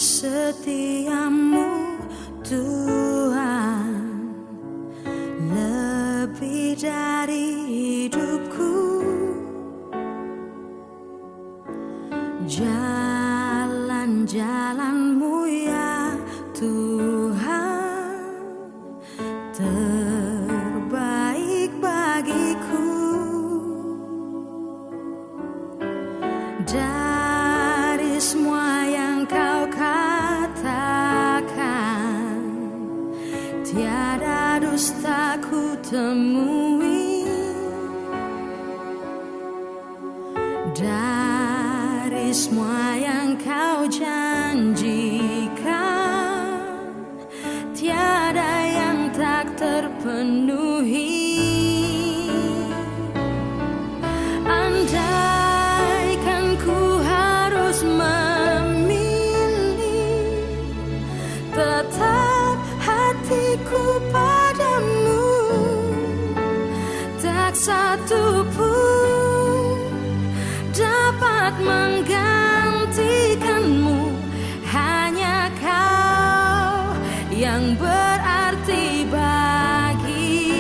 setiamu Tuhan, lebih dari hidupku. Jalan-jalanmu ya Tuhan, terbaik bagiku. Dari semua yang kau katakan, tiada dusta ku temui. Dari semua yang kau janjikan, tiada yang tak terpenuhi. Andaikan ku harus memilih, tetap hatiku padamu, tak satu pun dapat menggantikanmu. Hanya kau yang berarti bagiku.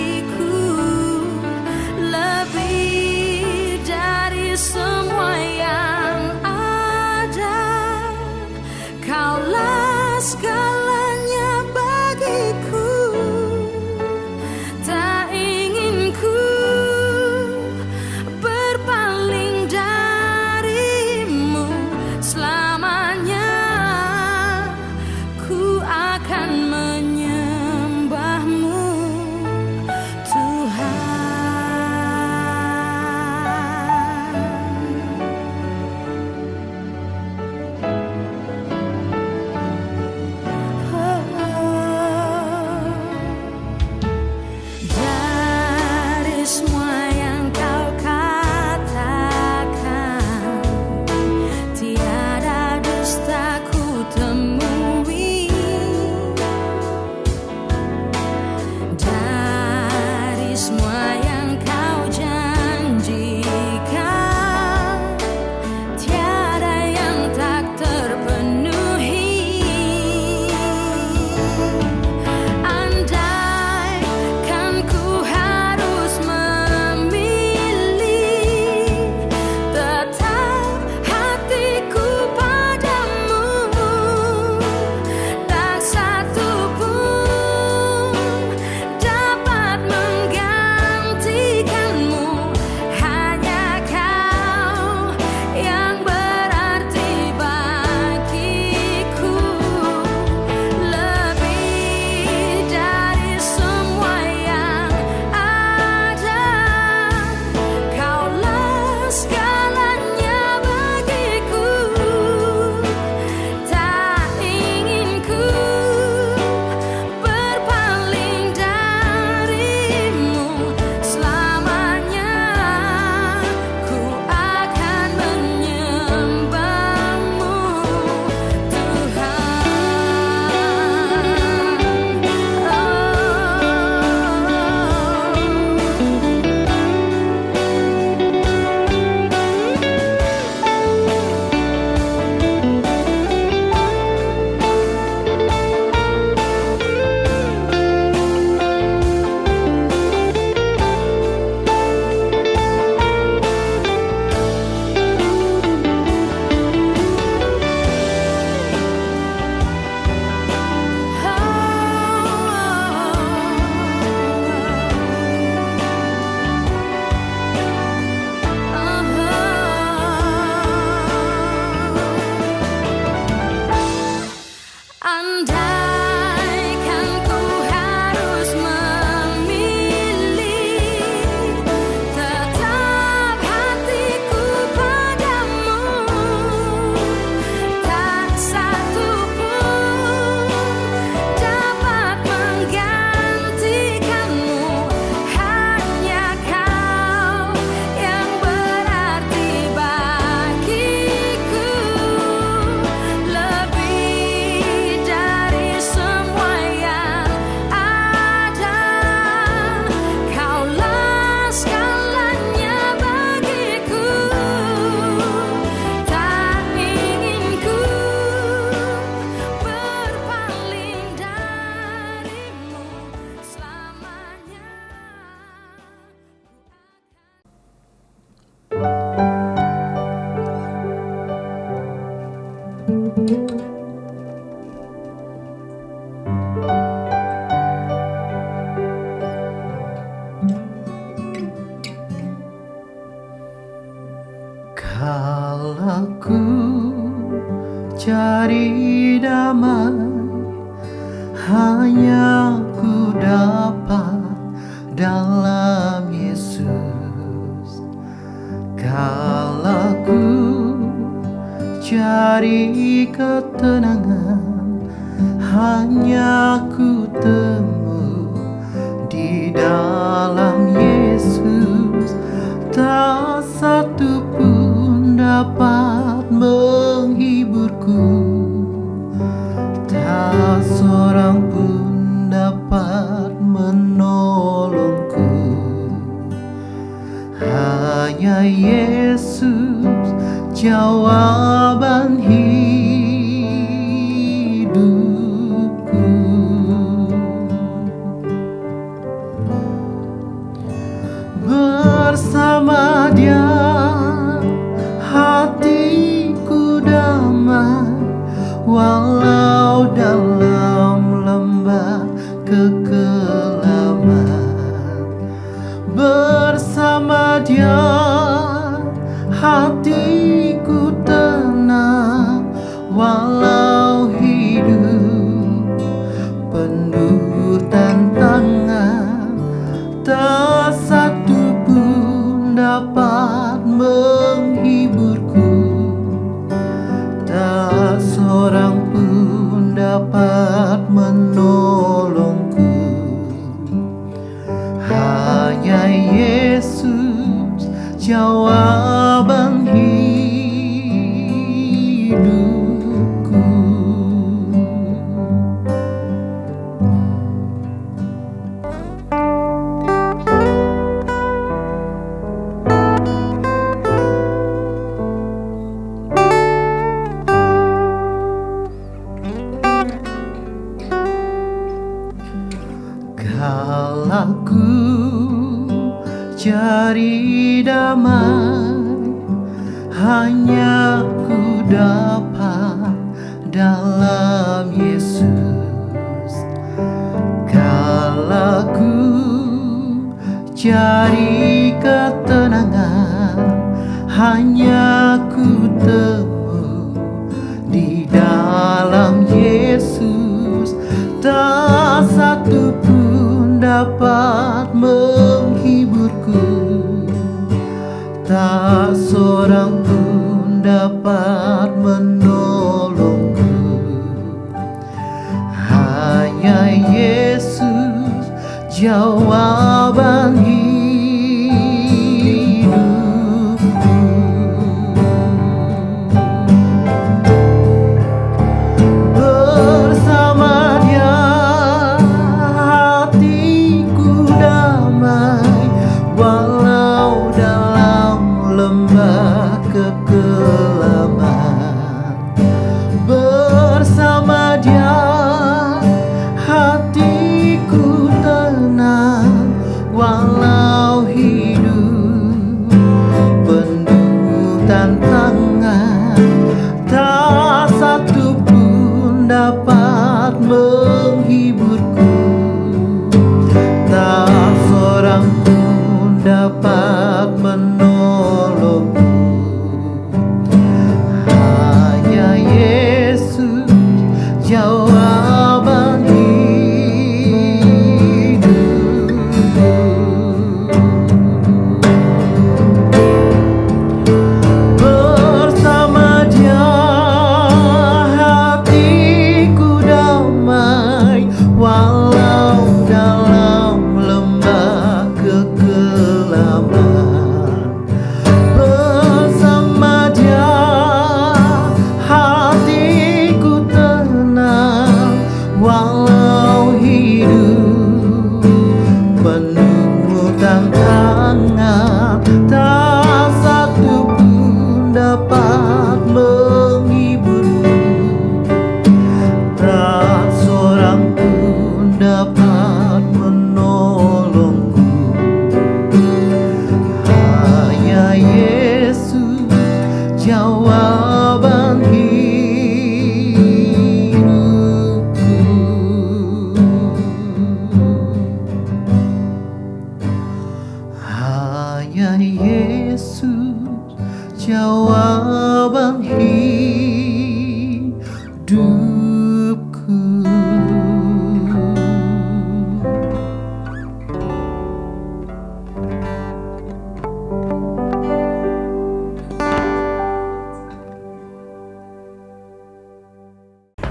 Kalau ku cari damai, hanya ku dapat dalam Yesus. Kalau ku cari ketenangan, hanya ku temu di dalam Yesus. Tak satu pun dapat menghiburku, tak seorang pun dapat menolongku. Hanya Yesus jawaban hidupku. Bersama Dia hatiku damai, walau dalam lembah kekelaman. Bersama Dia hatiku tenang, walau hidup penuh tantangan. Tak satu pun dapat menghiburku, tak seorang pun dapat menolongku. Hanya Yesus jawaban hidupku. Kalau ku cari damai, hanya ku dapat dalam Yesus. Kalau ku cari ketenangan, hanya ku temu di dalam Yesus. Tak satu pun dapat menghiburku, tak seorang pun dapat menolongku. Hanya Yesus jawaban hidupku. Bersama Dia hatiku damai, walau dalam lembah kekelaman. Bersama Dia hatiku tenang, walau hidup penuh tantangan. Tak satu pun dapat menghiburku, tak seorang pun dapat menolongku. jawaban hidupku.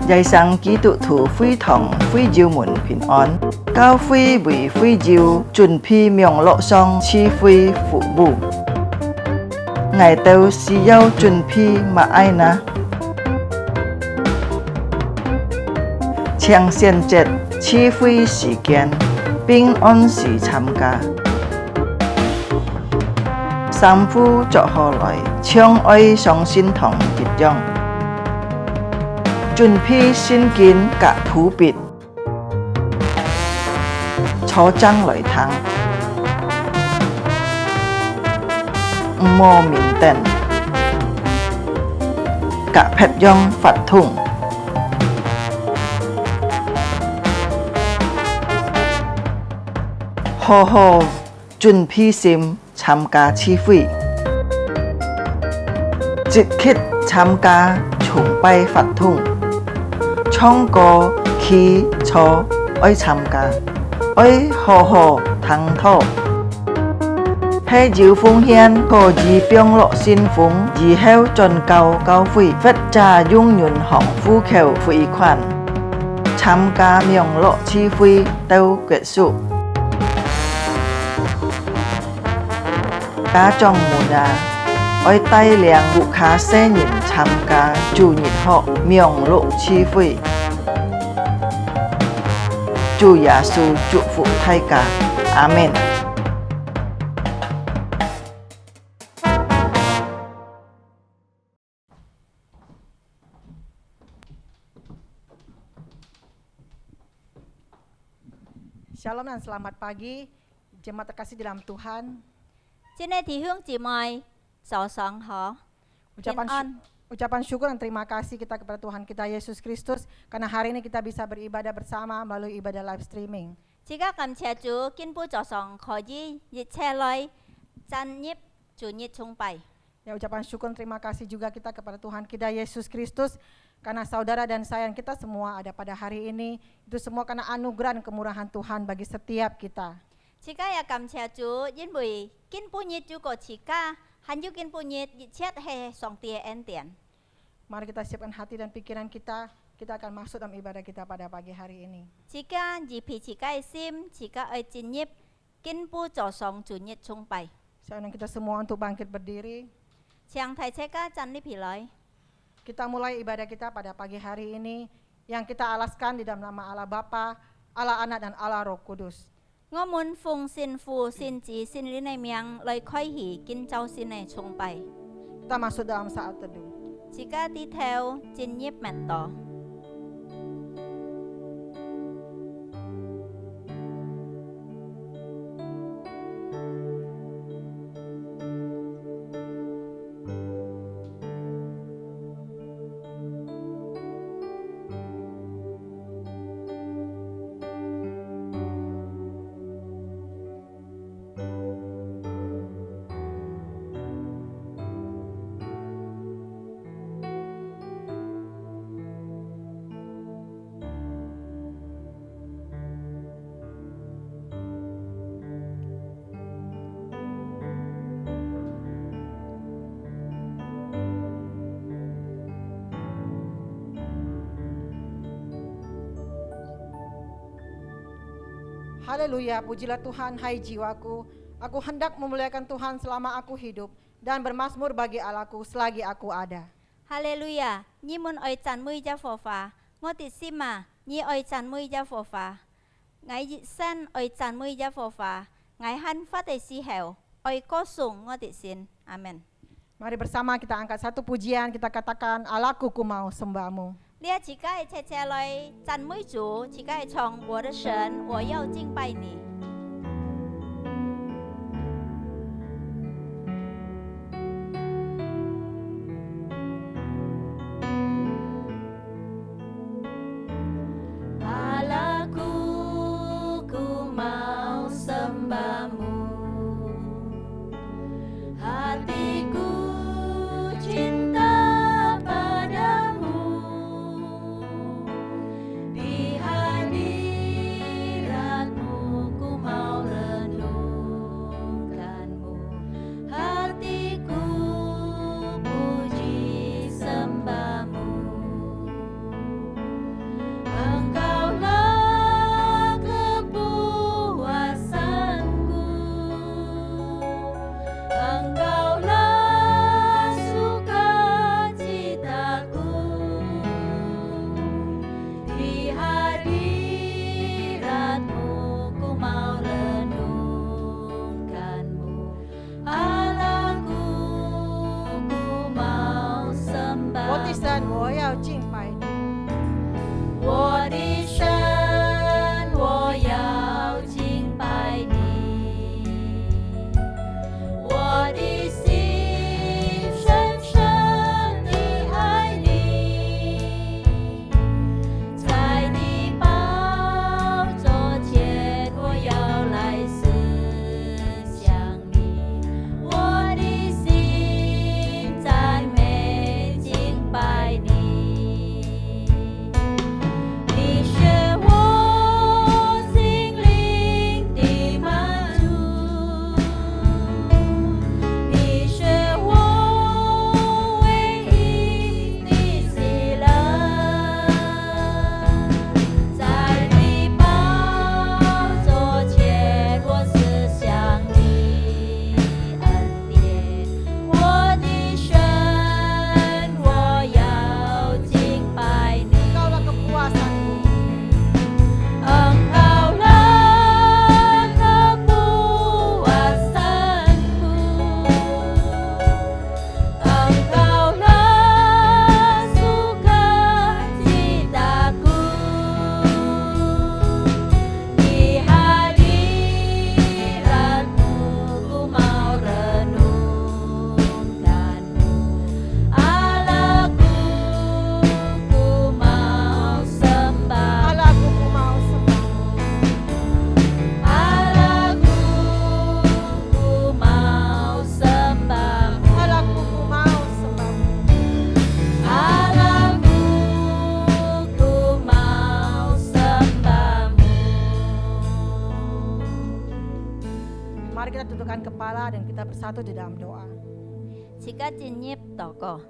Dạy sang ký tụ thủ phi thòng phi diêu muộn bình an cao phi bùi phi diêu chuẩn phi miệng lộ song chi phi phụ bù ngày tàu xì yêu chuẩn phi mà ai na Chiang xiên chết chi phi時間bình an時參加三夫作何來相愛上心同結將chuẩn phi xin kiến cả thú biệt cho trăng lời thắng mô miền tên cả phép dòng phạt thùng hồ hồ chuẩn phi sim tham gia chi phi dịch khít tham gia chung bay phạt thùng trong có khí cho ơi tham gia ơi hồ hồ thắng thọ hay chịu phong hiên có gì biếng lộ xin phúng gì heo tròn cao cao phi vết trà dung nhuận hỏng phu khều phi khoản tham gia miệng lộ chi phi tâu kết束cá trong mùa nhà ơi tay liang vụ khá xe nhìn tham gia chủ nhật họ miệng lộ chi phi Chúa Giêsu chúc phúc thay cả. Amen. Shalom dan selamat pagi, jemaat terkasih di dalam Tuhan. Trên đây thì Hương chị mời sổ soạn họ Ucapan syukur dan terima kasih kita kepada Tuhan kita Yesus Kristus karena hari ini kita bisa beribadah bersama melalui ibadah live streaming. Chỉ các cảm謝主肩部座上可以熱車內讚業主日崇拜。 Ya, ucapan syukur dan terima kasih juga kita kepada Tuhan kita Yesus Kristus karena saudara dan saya yang kita semua ada pada hari ini itu semua karena anugerah dan kemurahan Tuhan bagi setiap kita. Chỉ các ya cảm謝主因為肩部熱主個chỉ các hắn yêu肩部熱熱切係上帝恩典。 Mari kita siapkan hati dan pikiran kita akan masuk dalam ibadah kita pada pagi hari ini. Jika jipi jika sim jika jinip kinpu josong junit chungpai. Saya undang kita semua untuk bangkit berdiri. Siang thai ceka canli pilai. Kita mulai ibadah kita pada pagi hari ini yang kita alaskan di dalam nama Allah Bapa, Allah Anak dan Allah Roh Kudus. Ngomun fung sin fu sin ji sin linai miang loi khoi hi kin châu sin này chungpai. Kita masuk dalam saat teduh. Jika đi theo jinip mento. Haleluya, pujilah Tuhan hai jiwaku. Aku hendak memuliakan Tuhan selama aku hidup dan bermazmur bagi Allahku selagi aku ada. Haleluya, nhi mun oi chan mui ja phò phà, ngô tị sima, nhi oi chan mui ja phò phà. Ngài sen oi chan mui ja phò phà, ngài han phát tị si heo, oi ko sung ngô tị sin. Amen. Mari bersama kita angkat satu pujian, kita katakan Allahku ku mau sembahmu. 列乞丐切切来赞美主，乞丐唱我的神，我要敬拜你。Allahku ku mau sembahmu, hatiku tundukkan kepala dan kita bersatu di dalam doa. 而家進入禱告。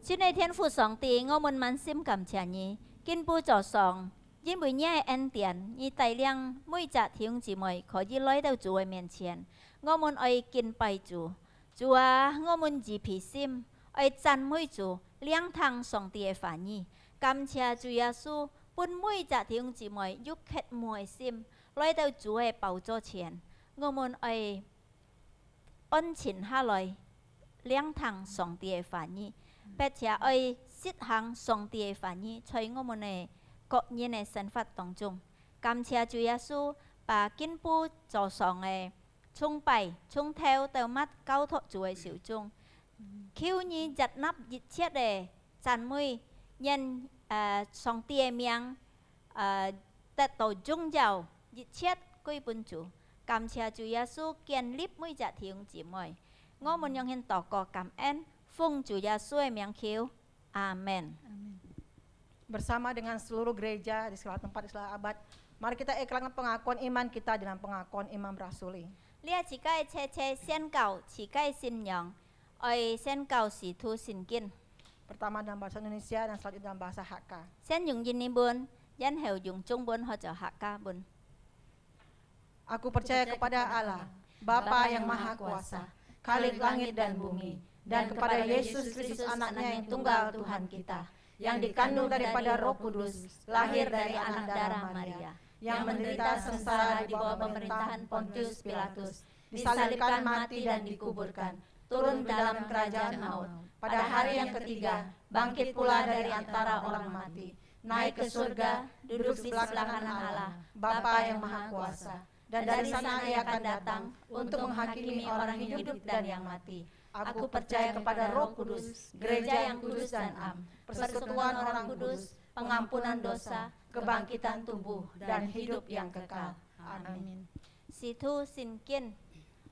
主你天父上帝，我們滿心感謝你，肩負助上，因為你嘅恩典，你帶領每隻弟兄姊妹可以來到主嘅面前。我們愛敬拜主，主啊，我們以脾心愛讚美主，兩堂上帝嘅話語。感謝主耶穌，本每隻弟兄姊妹喐渴慕嘅心，來到主嘅寶座前。我們愛安靜下來，兩堂上帝嘅話語，並且愛實行上帝嘅話語，在我們嘅個人嘅生活當中。感謝主耶穌，把肩負座上嘅崇拜，從頭到尾交託主嘅手中。求你接納一切嘅讚美，因上帝嘅名得到榮耀，一切歸本主。感謝主耶穌建立每隻弟兄姊妹，我們用獻禱告感恩，奉主耶穌嘅名求，阿門。 Bersama dengan seluruh gereja di segala tempat di segala abad, mari kita ikrarkan pengakuan iman kita dengan pengakuan imam rasuli. 呢一次嘅車車宣告，次嘅信仰，愛宣告使徒信經， Pertama dalam bahasa Indonesia dan selanjutnya dalam bahasa Hakka. 先用印尼文，然後用中文或者客家文。 Aku percaya kepada Allah, Bapa yang Maha Kuasa, Khalik langit dan bumi, dan kepada Yesus Kristus anaknya yang tunggal Tuhan kita, yang dikandung daripada Roh Kudus, lahir dari anak darah Maria, yang menderita sengsara di bawah pemerintahan Pontius Pilatus, disalibkan mati dan dikuburkan, turun ke dalam kerajaan maut, pada hari yang ketiga, bangkit pula dari antara orang mati, naik ke surga, duduk di sebelah kanan Allah, Bapa yang Maha Kuasa. Dan dari sana ia akan datang untuk menghakimi orang hidup dan yang mati. Aku percaya kepada Roh Kudus, gereja yang kudus dan am, persekutuan orang kudus, pengampunan dosa, kebangkitan tubuh, dan hidup yang kekal. Amin. 使徒信經，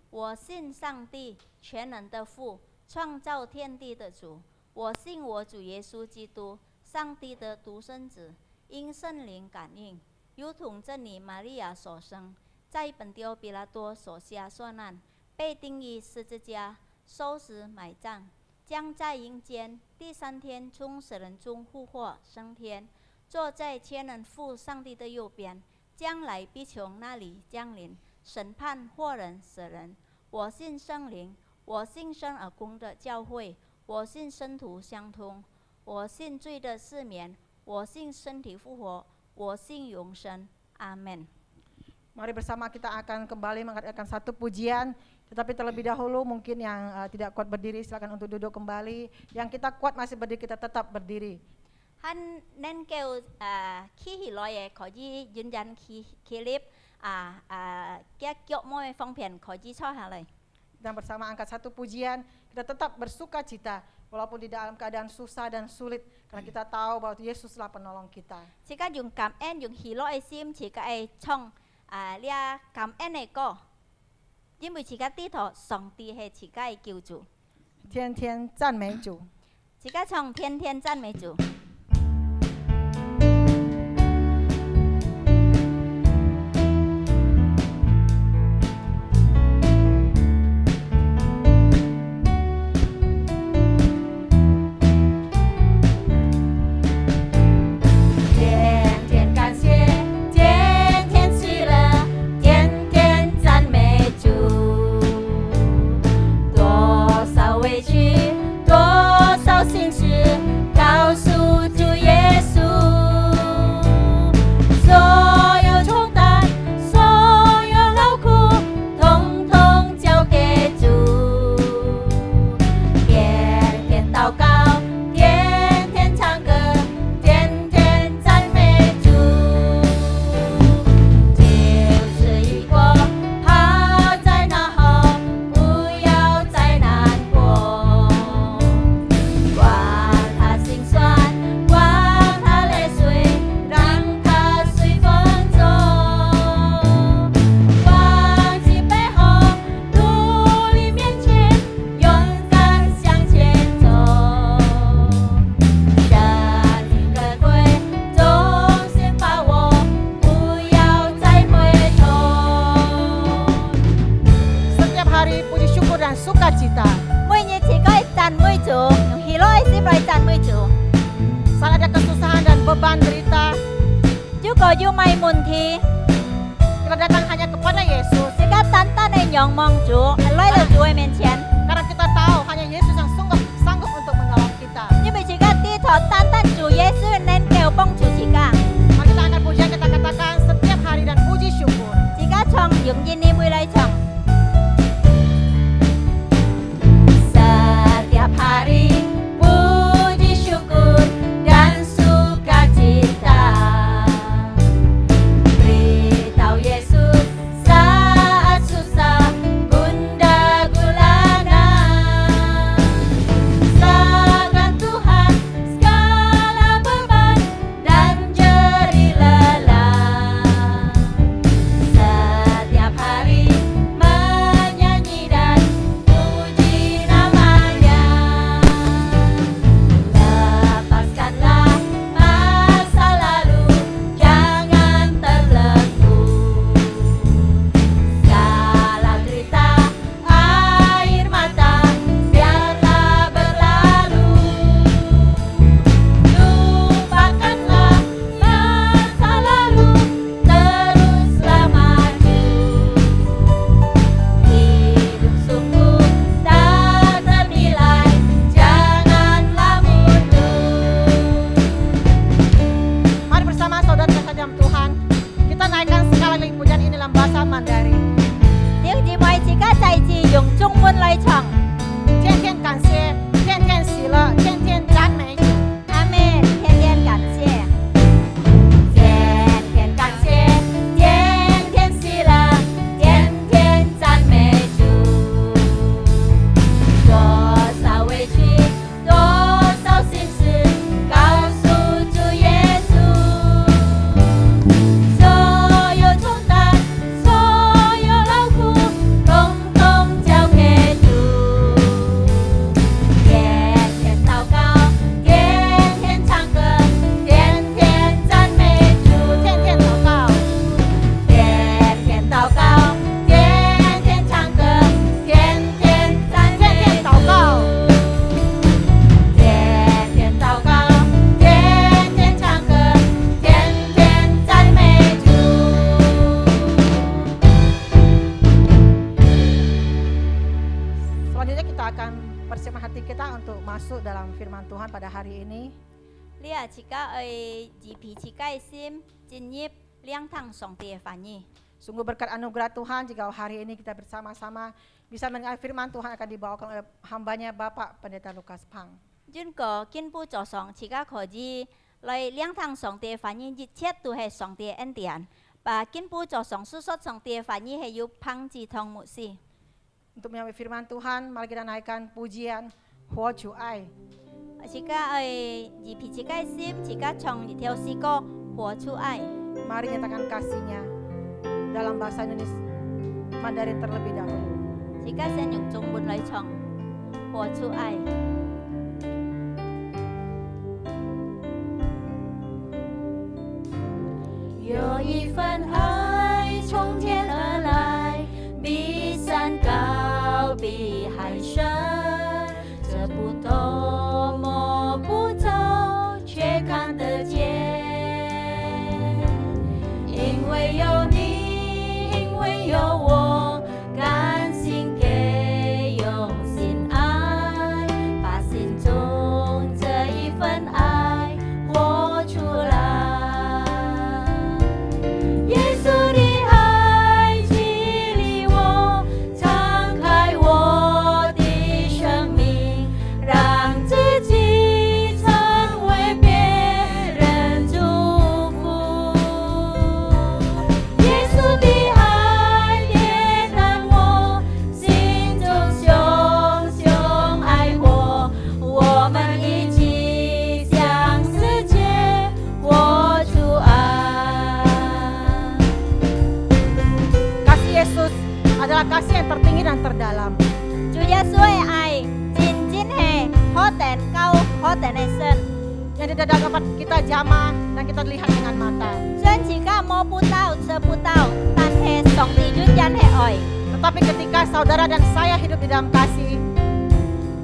我信上帝全能的父，創造天地的主。我信我主耶穌基督，上帝的獨生子，因聖靈感應，如同真理瑪利亞所生。 在本丟比拉多所下受难，被钉于十字架，受死埋葬，将在阴间第3天从死人中复活升天，坐在全能父上帝的右边，将来必从那里降临审判活人死人。我信圣灵，我信生而公的教会，我信圣徒相通，我信罪的赦免，我信身体复活，我信永生。阿门。 Mari bersama kita akan kembali mengadakan satu pujian, tetapi terlebih dahulu mungkin yang tidak kuat berdiri silakan untuk duduk kembali. Yang kita kuat masih berdiri kita tetap berdiri. Han nên kêu khi hỉ loi có gìยืนยันkhi clip các kiểu môi phong phiền có gì cho hả lời. Dan bersama angkat satu pujian kita tetap bersuka cita walaupun di dalam keadaan susah dan sulit karena kita tahu bahwa Yesuslah penolong kita. Chỉ có dùng cảm ơn dùng hỉ loi sim chỉ có ai trong lia cảm ơn này có. Nhưng mà chỉ có tí thọ song tí hay chỉ có ai kêu chủ. 天天赞美主。 chỉ có trong thiên thiên讚美主。 告诉 mươi chủ. Saat ada kesusahan dan beban derita, Chúa có yêu may mùn thì kita datang hanya kepada Yesus. chỉ có tán tán này nhong mong Chúa, lấy lời Chúa miền chén. Karena kita tahu hanya Yesus yang sanggup untuk menolong kita. Nhưng mà chỉ có đi thọ tán tán Chúa Giêsu nên kêu bông Chúa chỉ cả. Mari kita angkat pujian, kita katakan setiap hari dan puji syukur. Chỉ có chong dùng gì ni mui lấy chong. Setiap hari puji syukur dan sukacita. Beritahu Yesus saat susah gundah gulana. Serahkan Tuhan segala beban dan jerih lelah. Setiap hari menyanyi dan puji namanya. Lepaskanlah masa lalu, jangan terbelenggu. Segala derita, air mata, biarlah berlalu. Lupakanlah masa lalu, teruslah maju. Hidup sungguh tak ternilai, janganlah mundur. Mari bersama saudara kita dalam Tuhan, kita naikkan sekali lagi pujian ini dalam bahasa Mandarin. Tiếng chỉ mày chỉ có chạy chỉ dùng Trung Quân lấy chồng. 天天感谢，天天喜乐，天天赞美主。 Amen. Thiên thiên cảm謝. Thiên thiên cảm謝, thiên thiên喜樂, thiên thiên讚美主。多少委屈，多少心事，告訴主耶穌。所有重擔，所有勞苦，統統交給主。天天禱告，天天唱歌，天天讚美主。天天祷告，天天禱告，天天唱歌，天天讚美主。祷告，天天禱告，天天唱歌，天天讚美主。 Selanjutnya kita akan persiapkan hati kita untuk masuk dalam firman Tuhan pada hari ini. Lý à chỉ có ơi chỉ phí chỉ cái sim chính nhịp liang thang song tie phản nhi. Sungguh berkat anugerah Tuhan jika hari ini kita bersama-sama bisa mendengar firman Tuhan akan dibawakan oleh hambanya Bapak Pendeta Lukas Pang. Jun có kiên bu cho song chỉ có khó gì lại liang thang song tie phản nhi chỉ chết tu hay song tie en tiền. Và kiên bu cho song su sốt song tie phản nhi hay yup phang chỉ thong mu si. Untuk menyambut firman Tuhan, mari kita naikkan pujian Hua Chu Ai. Chỉ có ơi chỉ phí chỉ cái sim chỉ có chong đi theo si cô hùa chu ai. Mari nyatakan kasihnya dalam bahasa Indonesia Mandarin terlebih dahulu. Chỉ có sẽ nhục trung bun lấy chong hùa chu ai. 有一份爱从天而来，比山高，比海深，这不懂摸不着，却看得见。因为有你，因为有我，甘心给，用心爱，把心中这一份爱活出来。 耶稣的爱激励我，敞开我的生命，让自己成为别人祝福。耶稣的爱点燃我心中熊熊爱火，我们一起向世界活出爱。 Kasih Yesus adalah kasih yang tertinggi dan terdalam. Chúa Giêsu ai jin jin he hoten kau hoten esen. Yang tidak dapat kita jamah dan kita lihat dengan mata. Xuân chỉ có mô pu tao sơ pu tao tan he song ti yun yan he oi. Tetapi ketika saudara dan saya hidup di dalam kasih,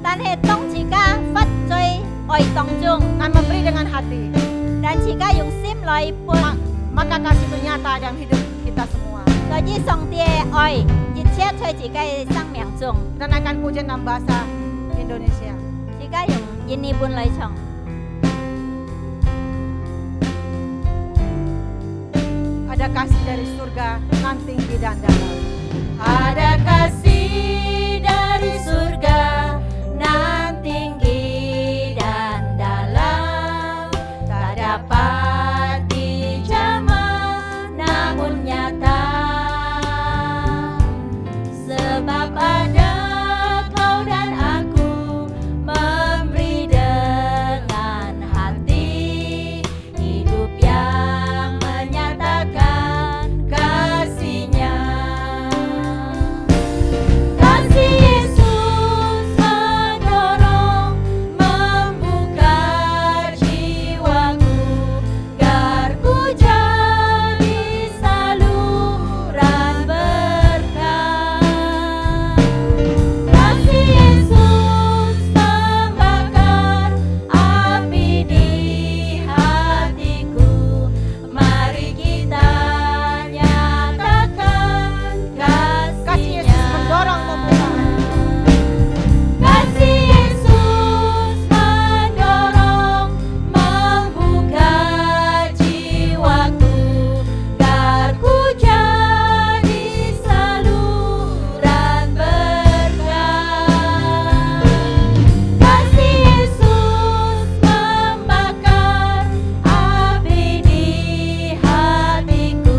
Tan he tong chỉ có phát chơi oi tong jung dan memberi dengan hati. dan jika yung sim loi pun Maka kasih itu nyata dalam hidup kita semua. có di song tie oi di chia chơi jika sang miang jung Dan akan pujian dalam bahasa Indonesia. jika yung ini pun loi chong Ada kasih dari surga nan tinggi dan dalam. ada kasih dari surga nan tinggi dan dalam tak dapat dijamah namun nyata sebab ada kau dan aku memberi dengan hati hidup yang menyatakan kasih-Nya. Kasih Yesus mendorong membuka jiwaku agar ku jadi saluran berkah. Kasih Yesus membakar api di hatiku. Mari kita nyatakan Kasih Yesus mendorong membuka. Kasih Yesus mendorong membuka jiwaku agar ku jadi saluran berkah. Kasih Yesus membakar api di hatiku.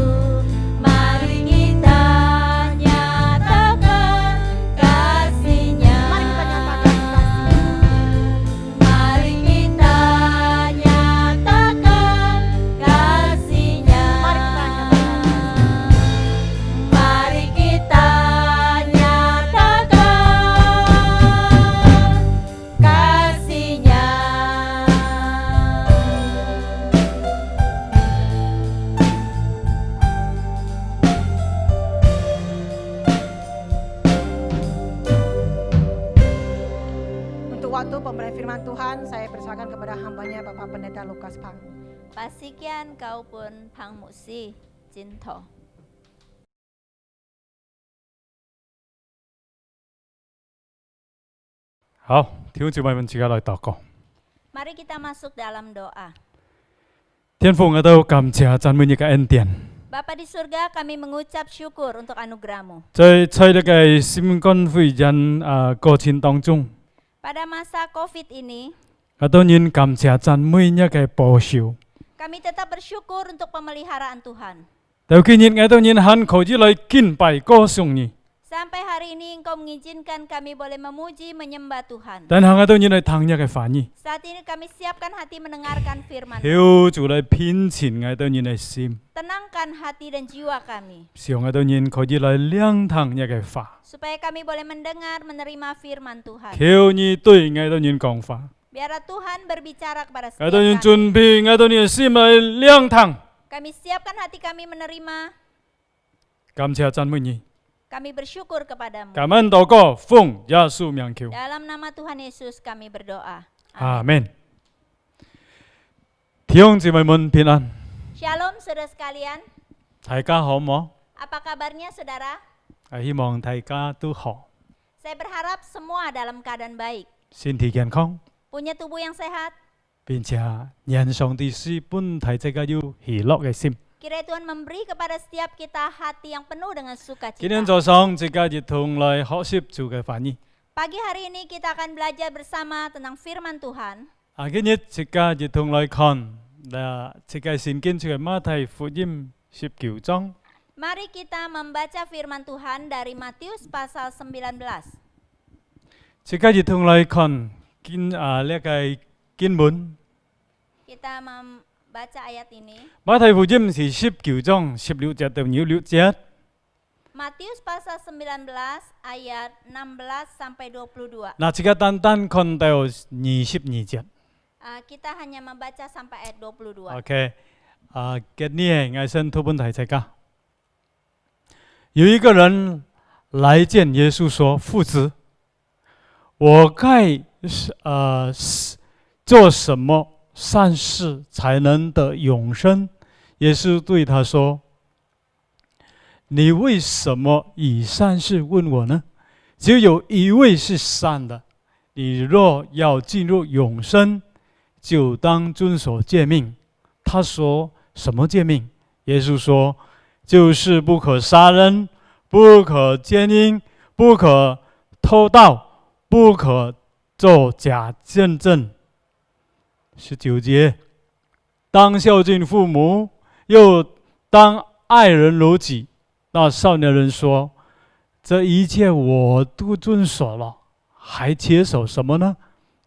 Mari kita nyatakan kasih-Nya. Mari kita nyatakan Mari kita nyatakan kasih-Nya. kasih. Mari kita nyatakan kasih-Nya. Untuk waktu pemberian firman Tuhan, saya persilakan kepada hambanya Bapak Pendeta Lukas Pang. Pasikian kau pun Pang Musi Jinto. 好，弟兄姊妹們，自己來禱告。 Mari kita masuk dalam doa. 天父，我都感謝讚美你嘅恩典， Bapa di surga, kami mengucap syukur untuk anugerah-Mu. 在在呢個新冠肺炎過程當中， Pada masa COVID ini, 我當然感謝讚美你嘅保守。 kami tetap bersyukur untuk pemeliharaan Tuhan. 到今日我當然很靠住來敬拜歌頌你， Sampai hari ini Engkau mengizinkan kami boleh memuji, menyembah Tuhan. 但係我當然來聽你嘅話語， Saat ini kami siapkan hati mendengarkan firman. 求主來偏前我當然來心， Tenangkan hati dan jiwa kami, 希望我當然可以來聆聽你嘅話， supaya kami boleh mendengar, menerima firman Tuhan. 求你對我當然講話， Biarlah Tuhan berbicara kepada 我 setiap 當然 kami. 準備我當然嘅心來聆聽， Kami siapkan hati kami menerima. 感謝讚美你， Kami bersyukur kepadamu. 感恩禱告，奉耶穌名求。 Dalam nama Tuhan Yesus kami berdoa. Amin. 阿門。弟兄姊妹們平安， Shalom saudara sekalian. 大家好冇？ Apa kabarnya saudara? 希望大家都好， Saya berharap semua dalam keadaan baik. 身體健康， Punya tubuh yang sehat. 並且人上帝是本體這個有喜樂嘅心。 Kiranya Tuhan memberi kepada setiap kita hati yang penuh dengan 今 sukacita. 天早上這個一同來學習主嘅話語。 Pagi hari ini kita akan belajar bersama tentang firman Tuhan. 今日這個一同來看，這個聖經出嘅馬太福音19章。 Mari kita membaca firman Tuhan dari Matius pasal 19. 這個一同來看呢個經文。 Kita membaca ayat ini. 馬太福音是19章16節到26節。 Matius pasal 19 ayat 16 sampai 22. 這個單單看到22節。 Kita hanya membaca sampai ayat 22. OK，今年我先讀本題這個。有一個人來見耶穌說：“夫子，我該做什么善事才能得永生？耶稣对他说：你为什么以善事问我呢？只有一位是善的。你若要进入永生，就当遵守诫命。他说：什么诫命？耶稣说：就是不可杀人，不可奸淫，不可偷盗，不可作假见证。19节，当孝敬父母，又当爱人如己。那少年人说：这一切我都遵守了，还缺少什么呢？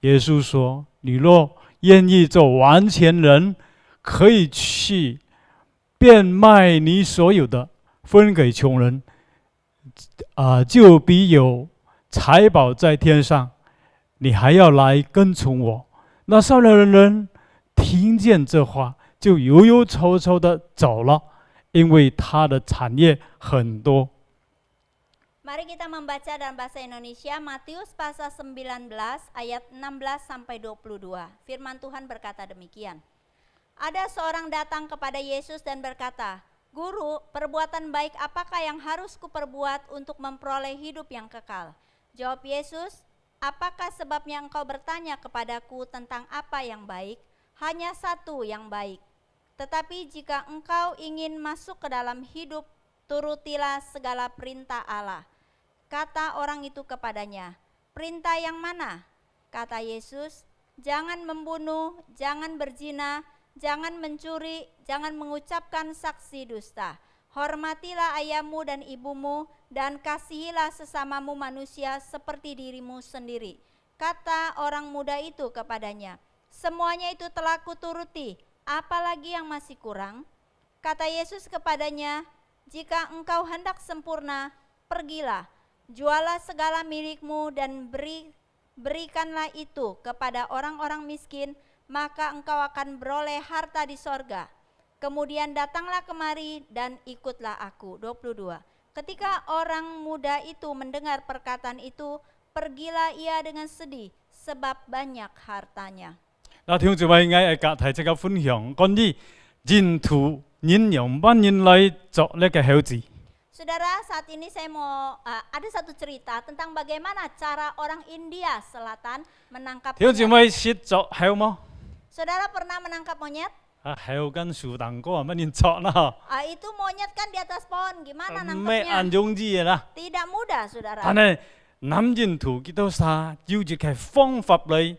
耶稣说：你若愿意做完全人，可以去变卖你所有的，分给穷人，就必有财宝在天上。你还要来跟从我。那少年人听见这话，就忧忧愁愁的走了，因为他的产业很多。Mari kita membaca dalam bahasa Indonesia Matius pasal 19 ayat 16 sampai 22. Firman Tuhan berkata demikian. Ada seorang datang kepada Yesus dan berkata, Guru, perbuatan baik apakah yang harus kuperbuat untuk memperoleh hidup yang kekal? Jawab Yesus, apakah sebabnya engkau bertanya kepadaku tentang apa yang baik? Hanya satu yang baik. Tetapi jika engkau ingin masuk ke dalam hidup, turutilah segala perintah Allah. Kata orang itu kepadanya, perintah yang mana? Kata Yesus, jangan membunuh, jangan berzina, jangan mencuri, jangan mengucapkan saksi dusta. Hormatilah ayahmu dan ibumu, dan kasihilah sesamamu manusia seperti dirimu sendiri. Kata orang muda itu kepadanya, semuanya itu telah kuturuti, apalagi yang masih kurang? Kata Yesus kepadanya, jika engkau hendak sempurna, pergilah, jualah segala milikmu dan berikanlah itu kepada orang-orang miskin, maka engkau akan beroleh harta di sorga. Kemudian datanglah kemari dan ikutlah aku. 22. Ketika orang muda itu mendengar perkataan itu, pergilah ia dengan sedih, sebab banyak hartanya. 那弟兄姊妹，我甲大家分享關於人途人用萬人來作呢個孝子。 Saudara, saat ini saya mau ada satu cerita tentang bagaimana cara orang India Selatan menangkap 弟兄姊 monyet. 妹識作孝嗎？ Saudara pernah menangkap monyet? 孝跟樹蛋糕乜人作啦？ Itu monyet kan di atas pohon, gimana 咩 nangkepnya? 容易嘅啦？ Tidak mudah, saudara. 但係諗人途幾多沙，要住嘅方法嚟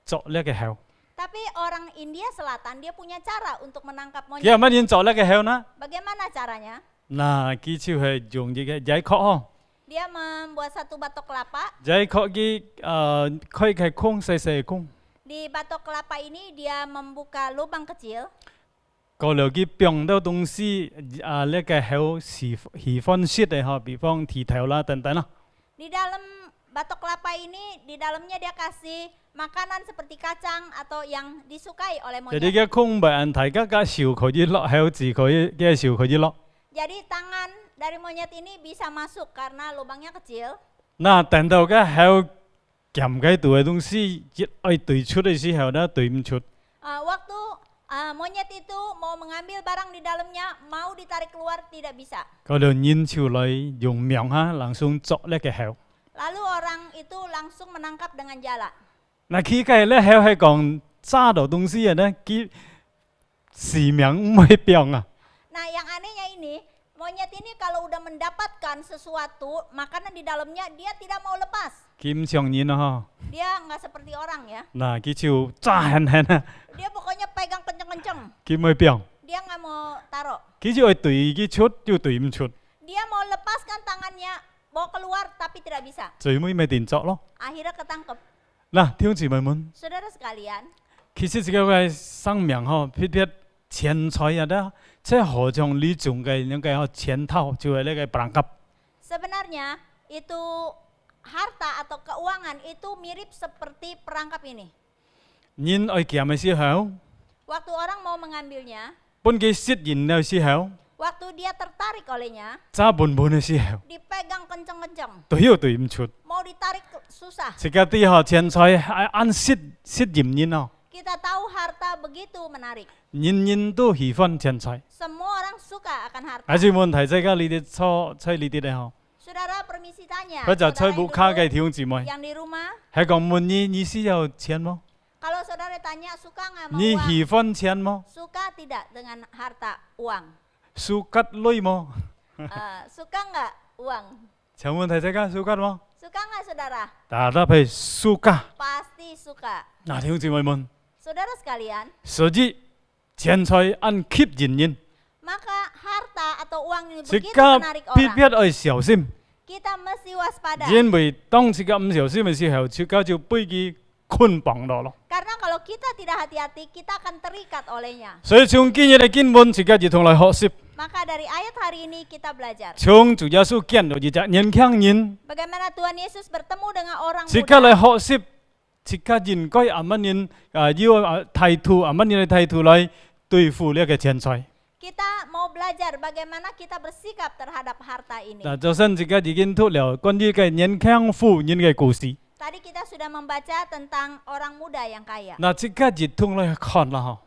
作呢個孝。 Tapi orang India Selatan dia punya cara untuk menangkap 佢 monyet. 係乜人作呢個孝呢？ Bagaimana caranya? 嗱，佢就係用呢個giải殼哦， Dia membuat satu batok kelapa. giải殼嘅開嘅空細細嘅空， Di batok kelapa ini dia membuka lubang kecil. 過了佢變到東西呢個孝喜歡食嘅嗬，比方蹄頭啦等等啦。 Di dalam batok kelapa ini, di dalamnya dia kasih makanan seperti kacang atau yang disukai oleh 就呢 monyet. 個空白人大家嘅笑佢啲落孝字佢嘅笑佢啲落。 Jadi tangan dari monyet ini bisa masuk karena lubangnya kecil. 嗱，等到嘅孝撳嘅度嘅東西一愛對出嘅時候呢，對唔出。 Waktu monyet itu mau mengambil barang di dalamnya, mau ditarik keluar tidak bisa. 嗰度人潮嚟用命哈，朗送作呢個孝。 Lalu orang itu langsung menangkap dengan jala. 嗱，佢嘅咧孝係講揸到東西嘅呢，佢時命唔會變啊。 Nah, yang anehnya ini, monyet ini kalau udah mendapatkan sesuatu, makanan di dalamnya dia tidak mau lepas. 佢唔像人啊， Dia nggak seperti orang ya. 嗱，佢就揸狠狠啊， Dia pokoknya pegang kenceng-kenceng. 佢唔會變， Dia nggak mau taruh. 佢就會對佢出，就對唔出， Dia mau lepaskan tangannya, bawa keluar tapi tidak bisa. 最尾咪電作咯。 Akhirnya ketangkep. 嗱，弟兄姊妹們， Saudara sekalian, 其實這個嘅生命嗬，撇撇錢財啊咧，即係何況呢種嘅那個錢套，就係呢個perangkap。 sebenarnya itu harta atau keuangan itu mirip seperti perangkap ini. 人愛kiếm嘅時候， Waktu orang mau mengambilnya, 本佢識人嘅時候， waktu dia tertarik olehnya, 揸本嘅時候， dipegang kenceng-kenceng. 對又對唔出。 Mau ditarik susah. 這個啲嗬錢財係按識人哦。Kita tahu harta begitu menarik. 人人都喜歡錢財。 Semua orang suka akan harta. 還是問題即係你哋初猜呢啲咧嗬？ Saudara permisi tanya. 佢就 saudara 猜冇 yang 卡 duduk, 嘅弟兄姊妹， yang di rumah, 係講問你需要錢麼？ kalau saudara tanya suka nggak mau 你 uang? 喜歡錢麼？ Suka tidak dengan harta uang? 蘇吉女麼？ Suka nggak uang? 請問題即係蘇吉麼？ Suka nggak saudara? 答係蘇吉。 Pasti suka. 嗱，弟兄姊妹們， Saudara sekalian, 所以錢財按吸引人， maka harta atau uang ini 即 begitu 刻 menarik 必 orang. 必要小心， Kita mesti waspada. 因為當即刻唔小心嘅時候，即刻就被佢捆綁咗咯。 Karena kalau kita tidak hati-hati, kita akan terikat olehnya. 所以從今日嘅經文，即刻就同嚟學習， Maka dari ayat hari ini kita belajar 從主耶穌見到一隻年輕人， bagaimana Tuhan Yesus bertemu dengan orang 即刻嚟 muda. 學習，即刻應該按乜人要態度，按乜人嘅態度嚟對付呢個錢財。 Kita mau belajar bagaimana kita bersikap terhadap harta ini. 嗱，早晨即刻已經讀了關於嘅年輕婦人嘅故事， Tadi kita sudah membaca tentang orang muda yang kaya. 嗱，即刻就同嚟看啦嗬。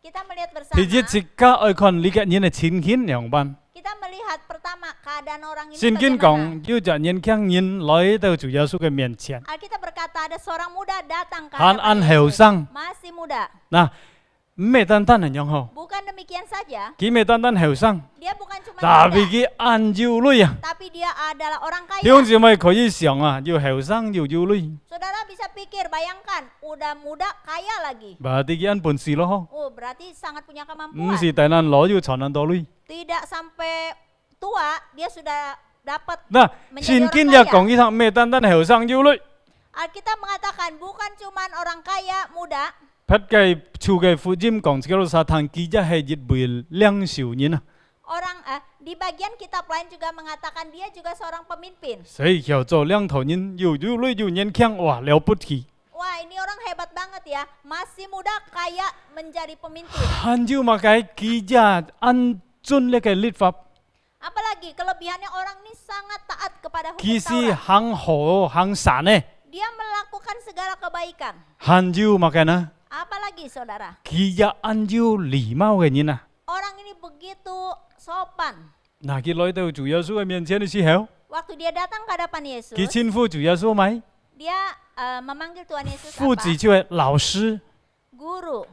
Kita melihat 其實 bersama. 即刻去看呢個人嘅情形兩班。 Kita melihat pertama keadaan orang ini 聖經 bagaimana. 講，要隻年輕人來到主耶穌嘅面前， Alkitab berkata ada seorang muda datang ke 還 hadapan 按後 Yesus. 生。 Masih muda. 嗱，唔係單單係樣好， Bukan demikian saja. 佢唔係單單後生， Dia bukan cuma 但係 muda, 佢按照女啊。 tapi dia adalah orang 弟兄 kaya. 姊妹可以想啊，要後生要要女， Saudara bisa pikir, bayangkan, udah muda kaya lagi. berarti佢按本事咯， Oh, berarti sangat punya 唔 kemampuan. 是大難攞要才能多女。 Tidak sampai tua, dia sudah dapat. 嗱， Menjadi 聖經 orang 就 kaya. 講呢趟咩單單後生要女， Alkitab mengatakan bukan cuma orang kaya muda, 不計處嘅福音講這個撒旦其實係一位兩少年啊， di bagian kitab lain juga mengatakan dia juga seorang pemimpin. 所以叫做兩頭人又要女又年輕，哇了不起！ Wah, ini orang hebat banget ya, masih muda kaya menjadi pemimpin. 按照乜解其實按遵呢個律法， Apalagi kelebihannya orang ini sangat taat kepada 其 hukum 實 Taurat. 行好行善呢， Dia melakukan segala kebaikan. 按照乜解呢？ Apalagi saudara, 其實按照禮貌嘅人啊。 orang ini begitu sopan. 嗱，佢來到主耶穌嘅面前嘅時候， Waktu dia datang ke hadapan Yesus, 佢稱呼主耶穌咪？ dia memanggil Tuhan Yesus 父 apa? 子就係老師。 Guru.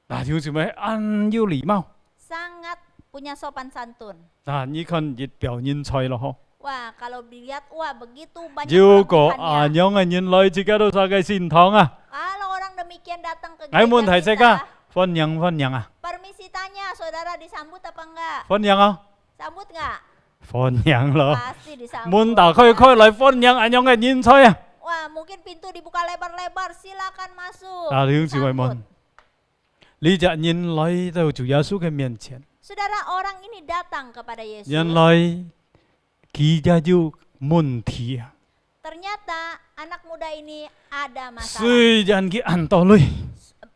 嗱，弟兄姊妹按要禮貌。 Sangat punya sopan santun. 嗱，你看熱表現菜咯嗬。 Wah, kalau dilihat, wah begitu banyak 如果按 kelebihannya. 樣嘅人來自己都晒嘅善堂啊， Kalau orang demikian datang ke 嗌門提 gereja 即 kita, 刻分享啊， permisi tanya, saudara disambut apa enggak? 分享啊， Sambut enggak? 分享咯。 Pasti disambut. 門打開嚟分享按樣嘅人菜啊。 Wah, mungkin pintu dibuka lebar-lebar, silakan masuk. 嗱，弟兄姊妹 Sambut. 們，呢隻人來到主耶穌嘅面前， Saudara, orang ini datang kepada Yesus. 原來佢就有問題啊。 Ternyata anak muda ini ada masalah. 雖然佢按道理，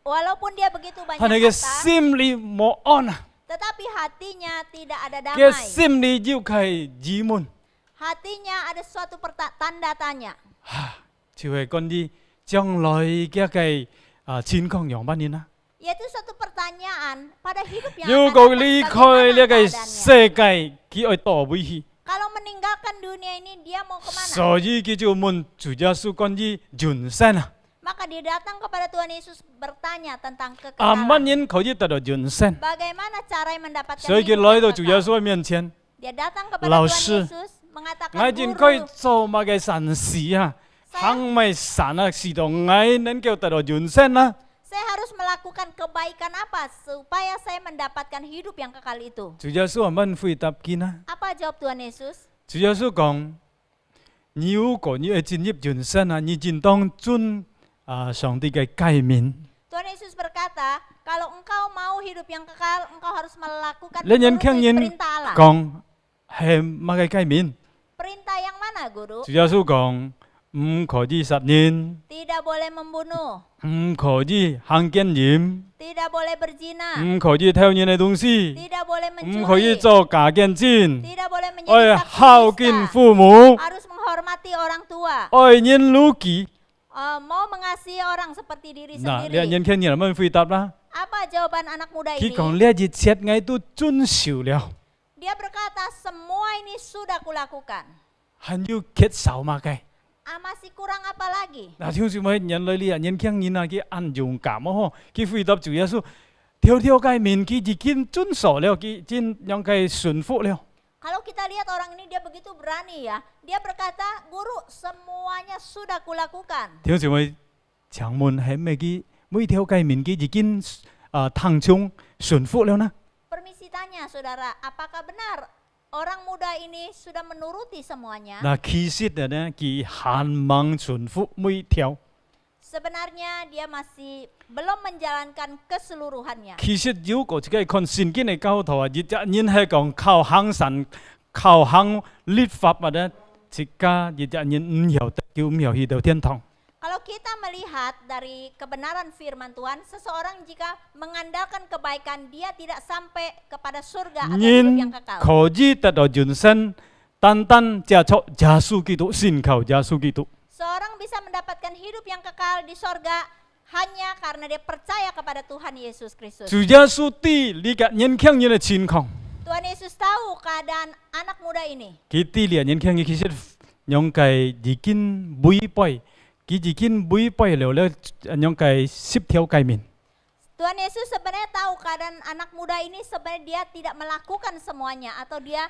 Walaupun dia begitu banyak 但係佢 harta, 心裡冇安啊， tetapi hatinya tidak ada 佢 damai. 心裡要係疑問， Hatinya ada suatu tanda tanya. 就係關於將來嘅情況樣乜嘢啊？ Yaitu suatu pertanyaan pada hidup yang 如 akan 果 datang, 離開 bagaimana 呢個 keadaannya? 世界，佢愛到位去， Kalau meninggalkan dunia ini, dia mau kemana? 所以佢就問主耶穌關於人生啊， Maka dia datang kepada Tuhan Yesus bertanya tentang 乜 kekekalan. 人可以得到人生？ Bagaimana cara mendapatkan 所以佢 hidup 來 yang 到主耶 kekal? 穌嘅面前， Dia datang kepada 老 Tuhan 師， Yesus mengatakan, 我應該 Guru, 做乜嘅善事啊？行咪善啊，使到我能夠得到人生啊？ saya harus melakukan kebaikan apa supaya saya mendapatkan hidup yang kekal itu? 主耶穌問回答佢啊， Apa jawab Tuhan Yesus? 主耶穌講：如果你要進入人生啊，你應當遵上帝嘅誡命。 Tuhan Yesus berkata, kalau engkau mau hidup yang kekal, engkau harus melakukan Lên nhân khen menuruti nhân perintah Allah. 講係乜嘅誡命？ Perintah yang mana, Guru? 主耶穌講唔可以殺人， Tidak boleh membunuh, 唔可以行奸淫， tidak boleh berzina, 唔可以偷人嘅東西， tidak boleh 唔可以 mencuri, 做假見證， tidak boleh 愛 menjadi 孝 saksi 敬 dusta, 父母， harus menghormati orang tua, 愛人如己。mau mengasihi orang seperti diri Nah, sendiri. 年輕人們回答啦， Apa jawaban anak muda 佢 ini? 講呢一切我都遵守了， Dia berkata, semua ini sudah kulakukan. 還要缺少嗎？嘅 Masih kurang apa lagi? 嗱，聽住咪人類呢，年輕人啊，佢按勇敢哦，佢回答主耶穌，條條誡命佢已經遵守了，佢已經讓佢順服了。 Kalau kita lihat orang ini dia begitu berani ya. Dia berkata, guru semuanya sudah kulakukan. 聽住咪請問係咪佢每條誡命佢已經聽從順服了呢？ Permisi tanya saudara, apakah benar orang muda ini sudah menuruti semuanya? 嗱，其實呢，佢盼望順服每條。 Sebenarnya dia masih belum menjalankan keseluruhannya. 其實如果自己看聖經嘅教徒啊，日日人係講靠行神、靠行律法或者自家日日人唔曉得叫唔曉去到天堂。 Kalau kita melihat dari kebenaran firman Tuhan, seseorang jika mengandalkan kebaikan, dia tidak sampai kepada surga atau hidup 人 yang kekal. 可以得到人生，單單借助耶穌基督，信靠耶穌基督。 Seorang bisa mendapatkan hidup yang kekal di sorga hanya karena dia percaya kepada Tuhan Yesus Kristus. 主耶穌知呢個年輕人嘅情況， Tuhan Yesus tahu keadaan anak muda ini. 佢知呢個年輕人其實讓佢已經違背，佢已經違背了讓佢10條誡命。 Tuhan Yesus sebenarnya tahu keadaan anak muda ini sebenarnya dia tidak melakukan semuanya atau dia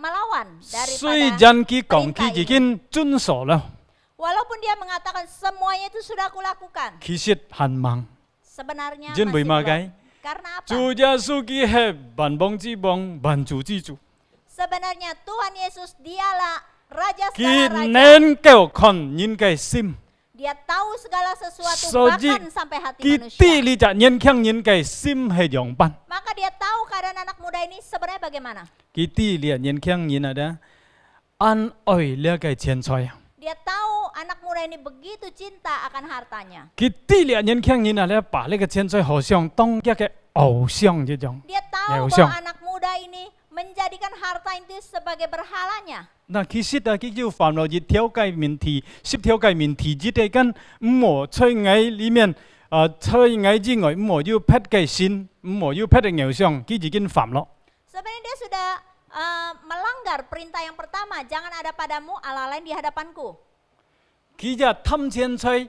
melawan 雖 daripada 然佢講佢已經遵守了， walaupun dia mengatakan semuanya itu sudah kulakukan. 其實盼望。 Sebenarnya Jin masih bagaimana, belum. guys? Karena apa? 主耶穌佢係萬邦之王、萬主之主， Sebenarnya Tuhan Yesus dialah Raja 佢 segala raja. 能夠看人嘅心， Dia tahu segala sesuatu Soji, bahkan sampai hati 佢 manusia. 知呢隻年輕人嘅心係樣板， Maka dia tahu keadaan anak muda ini sebenarnya bagaimana. 佢知呢年輕人啊，安愛呢個錢財， Dia tahu anak muda ini begitu cinta akan hartanya. 佢知呢年輕人啊，把呢個錢財好像當一個偶像一樣。 Dia tahu Nggak bahwa usah. anak muda ini menjadikan harta itu sebagai berhalanya. 嗱，其實啊，佢要犯了一條誡命題，10條誡命題之地跟唔好在愛裡面，在愛之外唔好要撇嘅sin，唔好要撇嘅偶像，佢已經犯了。 Sebenarnya dia sudah melanggar perintah yang pertama, jangan ada padamu Allah lain di hadapanku. 佢就貪錢財，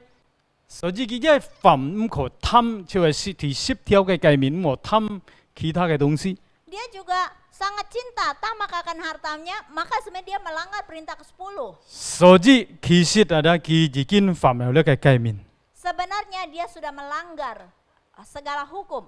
所以佢就犯唔可貪，就係第10條嘅誡命，唔好貪其他嘅東西。 Dia juga sangat cinta tamak akan hartanya, maka sebenarnya dia melanggar perintah ke-10. 所以其實啊，佢已經犯了呢個誡命， Sebenarnya dia sudah melanggar segala hukum.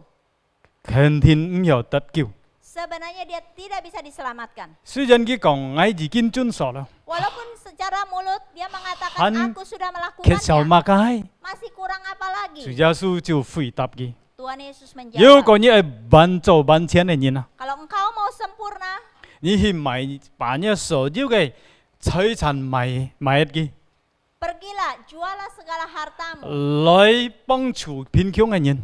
肯定唔有得救。 Sebenarnya dia tidak bisa diselamatkan. 雖然佢講我已經遵守了， Walaupun secara mulut dia mengatakan Han aku sudah 缺少 melakukannya, 乜嘢？ masih kurang apa 主 lagi? 耶穌就回答佢： Tuhan Yesus 如果 menjawab, 你係萬做萬錢嘅人啊， kalau engkau mau sempurna, 你去買把你所有嘅財產買嘅， pergilah, jualah segala hartamu, 來幫助貧窮嘅人，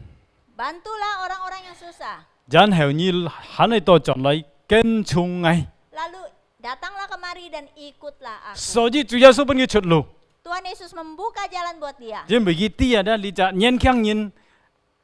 bantulah orang-orang yang susah. 然後你喺你度進來跟從我。 Lalu datanglah kemari dan ikutlah aku. 所以主耶穌俾佢出路， Tuhan Yesus membuka jalan buat dia. 因為佢啲人咧，你就年輕人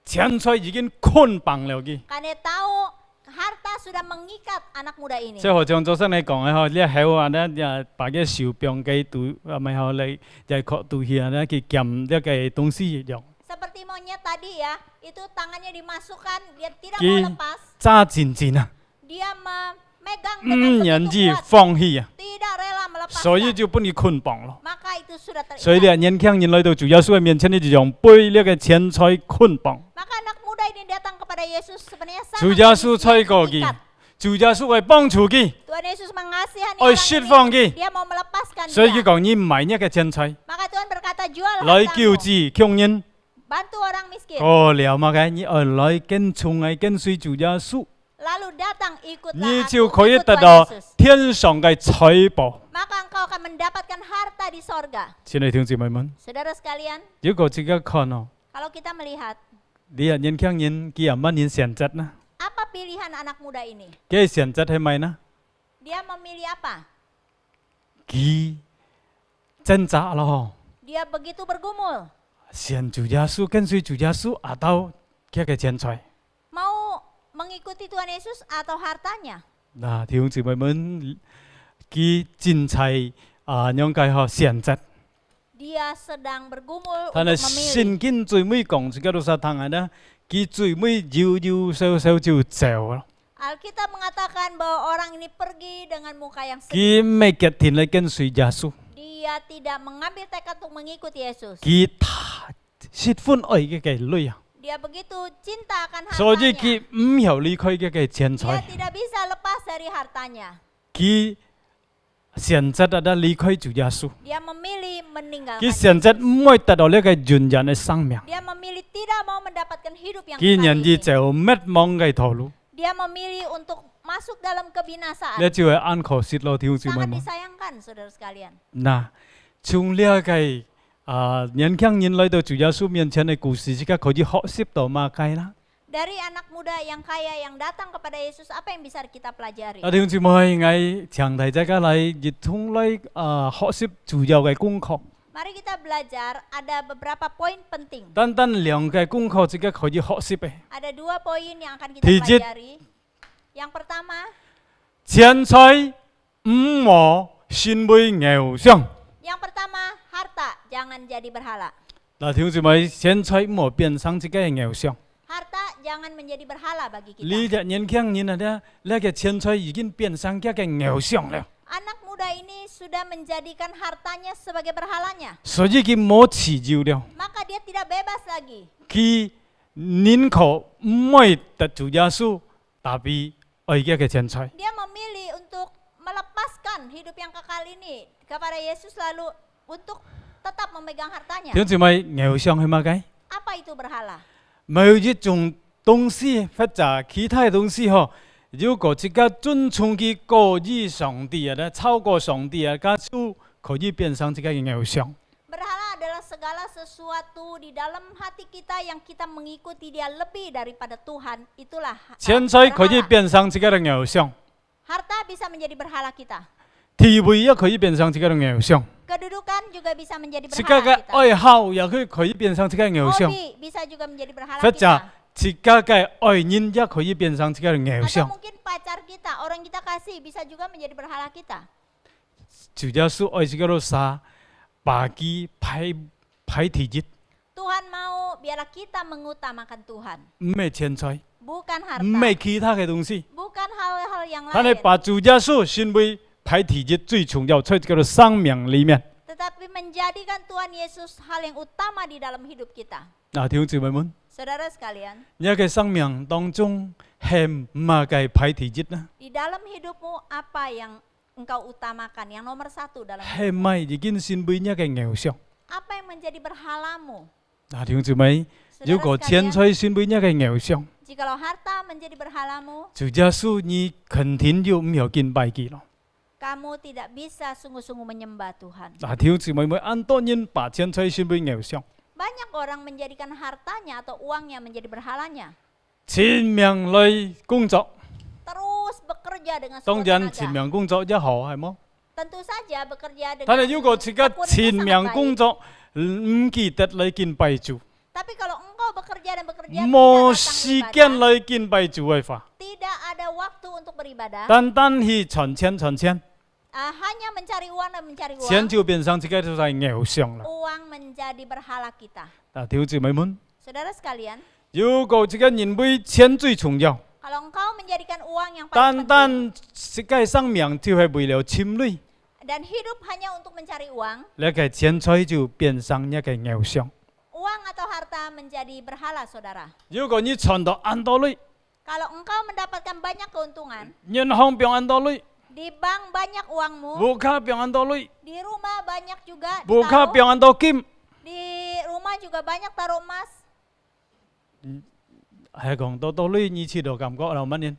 錢財已經捆綁了佢。 Karena dia tahu harta sudah mengikat anak muda ini. 即係好像早上你講嘅嗬，你係話咧就把個手錶嘅賭，咪好嚟就係確賭氣咧，佢撳一個東西一樣， Seperti monyet tadi ya, itu tangannya dimasukkan, dia tidak Ki- mau lepas. 揸緊緊啊， Dia memegang 唔 dengan 忍 begitu 意 kuat, 放棄啊， tidak rela 所以 melepaskan. 就俾你捆綁咯。 Maka itu sudah 所以 terikat. 年輕人來到主耶穌嘅面前，你就用背呢個錢財捆綁。 Maka anak muda ini datang kepada Yesus sebenarnya 主 sangat 耶穌吹過 mengikat. 佢，主耶穌係幫助佢， Tuhan Yesus mengasihani Oi, orang shit, Fongki. ini. Dia mau melepaskan 所以佢 dia. 講你唔買呢個錢財， Maka Tuhan berkata, jual 來救 hartamu, 濟窮人。 bantu orang miskin. 哦，了嘛嘅，你來跟從我跟隨主耶穌， Lalu datang ikutlah 你 aku, 就可以 ikut 得 Tuhan 到 Yesus. 天上嘅財寶。 Maka engkau akan mendapatkan harta di sorga. 親愛弟兄姊妹們， Saudara sekalian, 如果自己看哦， kalau kita melihat 你係年輕人，佢有乜嘢選擇呢？ apa pilihan anak muda ini, 佢嘅選擇係咪呢？ dia memilih apa? 佢掙扎咯， Dia Dia begitu bergumul. 选主耶稣，跟随主耶稣，atau kia cái tiền財。 Mau mengikuti Tuhan Yesus atau hartanya? Nah,弟兄姊妹們，佢錢財應該學選擇。 Dia sedang bergumul 但係 untuk memilih. 聖經最尾講，自己都實聽呢，佢最尾搖搖手手就走啦。 Alkitab mengatakan bahwa orang ini pergi dengan muka yang sedih. 佢未決定嚟跟隨耶穌， Dia tidak mengambil tekad untuk mengikuti Yesus. 佢太喜歡愛嘅女啊， Dia begitu cinta akan 所以 hartanya. 佢唔要離開嘅錢 Dia 財， tidak bisa lepas dari hartanya. 佢選擇得離開主耶穌， Dia memilih meninggalkan. 佢選擇唔會得到呢個永遠嘅生命， Dia memilih tidak mau mendapatkan hidup yang 佢 kekal 願意 ini. 走滅亡嘅道路， Dia memilih untuk masuk dalam kebinasaan. 呢就係安可惜咯，弟兄姊妹 Sangat 們。 disayangkan, saudara sekalian. 嗱，從呢個年輕人來到主耶穌面前嘅故事，即刻可以學習到乜嘢啦？ Dari anak muda yang kaya yang datang kepada Yesus, apa yang bisa kita pelajari? 弟兄姊妹，我請大家嚟一同嚟學習主要嘅功課。 Mari kita belajar, ada beberapa poin penting. 單單兩個功課即刻可以學習嘅。 Ada 2 poin yang akan kita Dijit. pelajari. Yang pertama, 錢財唔和先會偶像。 yang pertama, harta jangan jadi berhala. 嗱，弟兄姊妹，錢財唔和變成自己嘅偶像。 Harta jangan menjadi berhala bagi 呢 kita. 隻年輕人啊，呢個錢財已經變成一個偶像了， Anak muda ini sudah menjadikan hartanya sebagai berhalanya. 所以佢冇自由了。 Maka dia tidak bebas lagi. 佢寧可唔愛得主耶穌，tapi愛嘅錢財。 Dia memilih untuk melepaskan hidup yang kekal ini kepada Yesus lalu untuk tetap memegang hartanya. 弟兄姊妹，偶像係乜嘅？ Apa itu berhala? 冇一種東西或者其他嘅東西嗬，如果自己遵從佢過於上帝啊，超過上帝啊，家就可以變成自己嘅偶像。 Berhala adalah segala sesuatu di dalam hati kita yang kita mengikuti dia lebih daripada Tuhan. Itulah 錢財可以 berhala. 變成自己嘅偶像， Harta bisa menjadi berhala kita. 地位也可以變成自己嘅偶像， Kedudukan juga bisa menjadi 自己 berhala 嘅 kita. 愛好也可以變成自己嘅偶像， Hobi bisa juga menjadi berhala 或者 kita. 自己嘅愛人也可以變成自己嘅偶 Atau 像。 mungkin pacar kita, orang kita kasih bisa juga menjadi berhala kita. 主耶穌愛自己都殺，把佢排第一， Tuhan mau biarlah kita mengutamakan Tuhan, 唔係錢財， bukan 唔 harta, 係其他嘅東西。 bukan hal-hal yang 但係 lain, 把主耶穌先為排第一最重要，在這個生命裡面。 tetapi menjadikan Tuhan Yesus hal yang utama di dalam hidup kita. 嗱，弟兄姊妹們， Saudara sekalian, 呢個生命當中係乜嘅排第一呢？ di dalam hidupmu apa yang engkau utamakan, yang nomor 1 dalam 係 hidupmu? 咪已經先為呢個偶像？ Apa yang menjadi berhalamu? 嗱，弟兄姊妹，如 Saudara 果錢 sekalian, 財先為呢個偶像， jikalau harta menjadi berhalamu, 主耶穌你肯定要唔要敬拜佢咯？ kamu tidak bisa sungguh-sungguh menyembah Tuhan. 嗱，弟兄姊妹們，很多人把錢財先為偶像， Banyak orang menjadikan hartanya atau uangnya menjadi berhalanya. 前面來工作， Terus bekerja dengan 當 sekuat 然前 tenaga. 面工作一好係冇。 Tentu saja bekerja 但 dengan 係如果自己 tekun 前 itu 面 sangat 工 baik. 作唔記得嚟敬拜主， Tapi kalau engkau bekerja dan bekerja 冇 tidak 時 datang 間 beribadah, 嚟敬拜主嘅話， tidak ada waktu untuk beribadah, 單單去存錢， hanya mencari uang dan mencari 錢 uang, 就變成自己就係偶像啦。 uang menjadi berhala kita. 嗱，弟兄姊妹們， Saudara sekalian, 如果自己認為錢最重要， kalau engkau menjadikan uang yang 單 paling penting 單自己生命就係為了錢類， dan hidup hanya untuk mencari uang, 呢個錢財就變成一個偶像。 uang atau harta menjadi berhala, saudara. 如果你存到很多類， Kalau engkau mendapatkan banyak keuntungan, 銀行變很多類， di bank banyak uangmu, 戶卡變很多類， di rumah banyak juga 戶卡 ditaruh, 變很多金， di rumah juga banyak taruh emas. 係講多類，你知道感覺係乜嘢？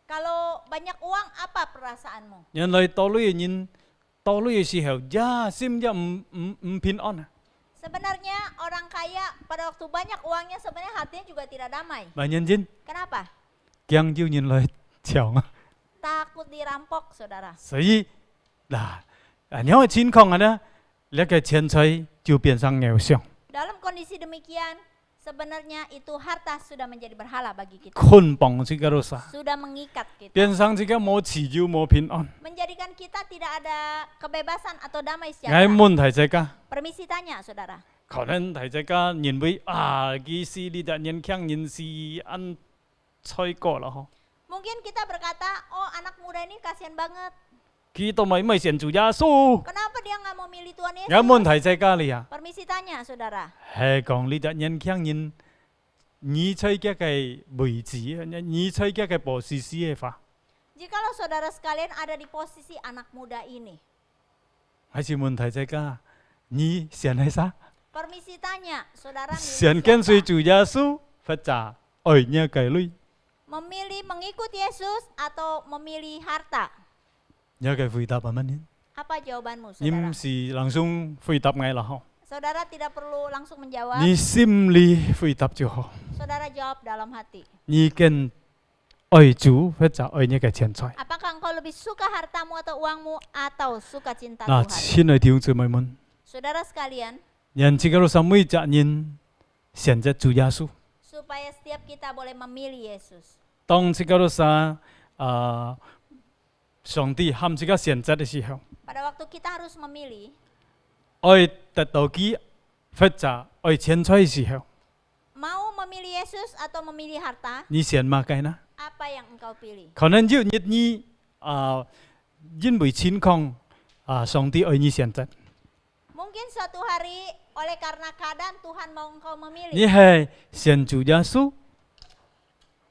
Kalau banyak uang, apa perasaanmu? 原來多類嘅人，多類嘅時候，呀，心一唔平安啊！ Sebenarnya orang kaya pada waktu banyak uangnya sebenarnya hatinya juga tidak damai. 萬人真 Kenapa? 驚要人來搶啊！ Takut dirampok, saudara. 所以嗱，有個情況係咧，那个钱财就变成偶像， Dalam kondisi demikian, sebenarnya itu harta sudah menjadi berhala bagi kita. 捆绑这个都啥， Sudah mengikat kita. 变成这个冇自由冇平安。 Menjadikan kita tidak ada kebebasan atau damai 我 sejahtera. 問題這個， Permisi tanya, saudara. 可能大家認為啊，其實你就年輕人是按錯過了嗬， Mungkin kita berkata, oh anak muda ini kasihan banget. 佢都咪選主耶穌。 Kenapa dia nggak mau milih Tuhan 我問 Yesus? 題這個你啊， Permisi tanya, saudara. 係講你就年輕人，你取嘅嘅位置，你取嘅嘅波士斯嘅法， Jikalau saudara sekalian ada di posisi anak muda ini, 還是問題這個，你選係啥？ permisi tanya, saudara 選 milih 跟隨 siapa? 主耶穌，或者愛呢個女， Memilih mengikuti Yesus atau memilih harta? 呢個回答係乜嘢？ Apa jawabanmu, 你 saudara? 唔是能送回答我啦嗬？ Saudara tidak perlu langsung menjawab. 你心裏回答就好。 Saudara jawab dalam hati. 你更愛主或者愛呢個錢財。 Apakah engkau lebih suka hartamu atau uangmu atau suka cinta 嗱， Tuhan? 親愛弟兄姊妹們， Saudara sekalian, 人這個上每一人選擇主耶穌， supaya setiap kita boleh memilih Yesus. 當這個上上帝喊這個選擇的時候， Pada waktu kita harus memilih, 愛得到佢或者愛錢財的時候， mau memilih Yesus atau memilih harta, 你選乜嘅呢？ apa yang engkau pilih? 可能有一你因為情況上帝愛你選擇， Mungkin suatu hari oleh karena keadaan Tuhan mau engkau 你 memilih. 係選主耶穌，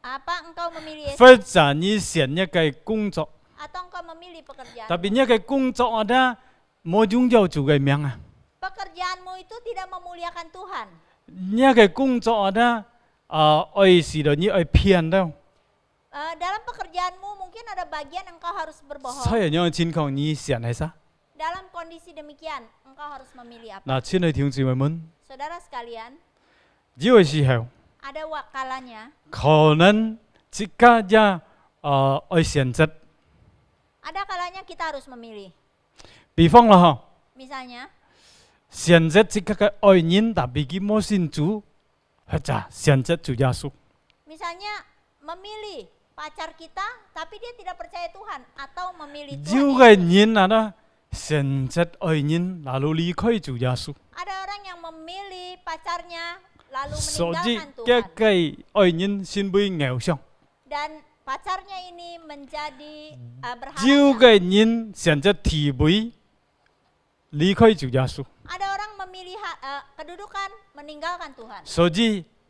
Apa engkau memilih Yesus 或者你選一個工作。 atau engkau memilih pekerjaan? Tapi nya cái công作ada mau dung giao chủ cái miệng à. Pekerjaanmu itu tidak memuliakan Tuhan. Nya cái công作ada oi si đó như oi phiền đâu. Dalam pekerjaanmu mungkin ada bagian engkau harus berbohong. Sao nhớ chính không như xian hay sao? Dalam kondisi demikian, engkau harus memilih apa? Na trên này thiếu gì mà muốn. Saudara sekalian, Chỉ oi si heo. ada kalanya, 可能这个呀oi xian chất. ada kalanya kita harus memilih. 比方啦哈， Misalnya, xian chất这个个oi nhân tapi cái mua xin chủ, hoặc者xian chất chủ Yesus. misalnya memilih pacar kita, tapi dia tidak percaya Tuhan, atau memilih Nhiều Tuhan cái Yesus. nhân ada xian chất oi nhân lalu ly khai chủ Yesus. Ada orang yang memilih pacarnya lalu So meninggalkan cái Tuhan. cái oi nhân xin bị nghèo xong. Dan pacarnya ini menjadi Nhiều berhala. cái nhân xian chất thì bị ly khai chủ Yesus. Ada orang memilih kedudukan meninggalkan Tuhan. So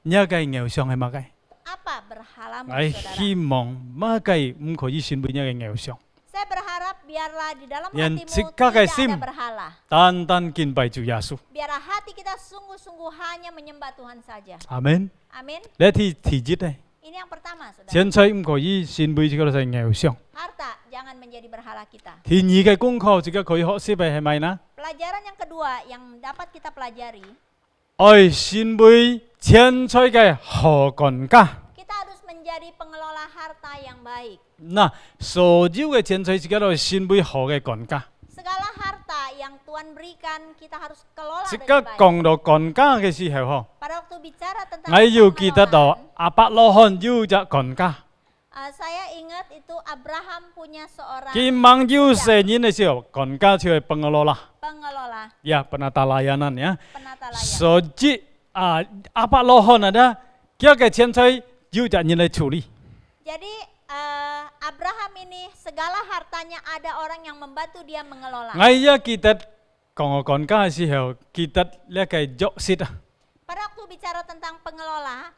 nhớ cái nghèo xong hay mà cái. Apa berhalamu, Ai saudara? hy vọng mà cái không có gì xin bị nhớ cái nghèo xong. Saya berharap biarlah di dalam Yang hatimu jika cái tidak sim. ada berhala. Tan tan kính bày chủ Yesus. Biarlah hati kita sungguh-sungguh hanya menyembah Tuhan saja. Amen. Amin. Lẽ thì dịch đây. Ini yang pertama, saudara. Chiến tranh không có gì xin bị cái là nghèo xong. Harta jangan menjadi berhala kita. Thì nhị cái công khẩu chỉ có học习bài hay mày na. Pelajaran yang kedua yang dapat kita pelajari, Ôi xin bị chiến tranh cái họ còn cả. kita harus menjadi pengelola harta yang baik. Na, so cái chiến tranh chỉ có là xin bị họ cái còn cả. Segala harta yang Tuhan berikan kita harus kelola Chỉ dengan có baik. còn đó còn cả cái gì hả họ? Pada waktu bicara tentang Ngay yêu kita đó, pengelolaan, apa lohon yêuจะcòn cả. saya ingat itu Abraham punya seorang Khi mang yêu sẽ nhìn thấy siêu còn cả thì pengelola. pengelola Ya, penata layanan ya. penata layan. So apa lohon ada, kia cái chiến tranh yêuจะnhìn thấy处理. Jadi Abraham ini segala hartanya ada orang yang membantu dia mengelola. Ngay ya kita còn cả thì hậu kita lấy cái dốc xít. Pada waktu bicara tentang pengelola,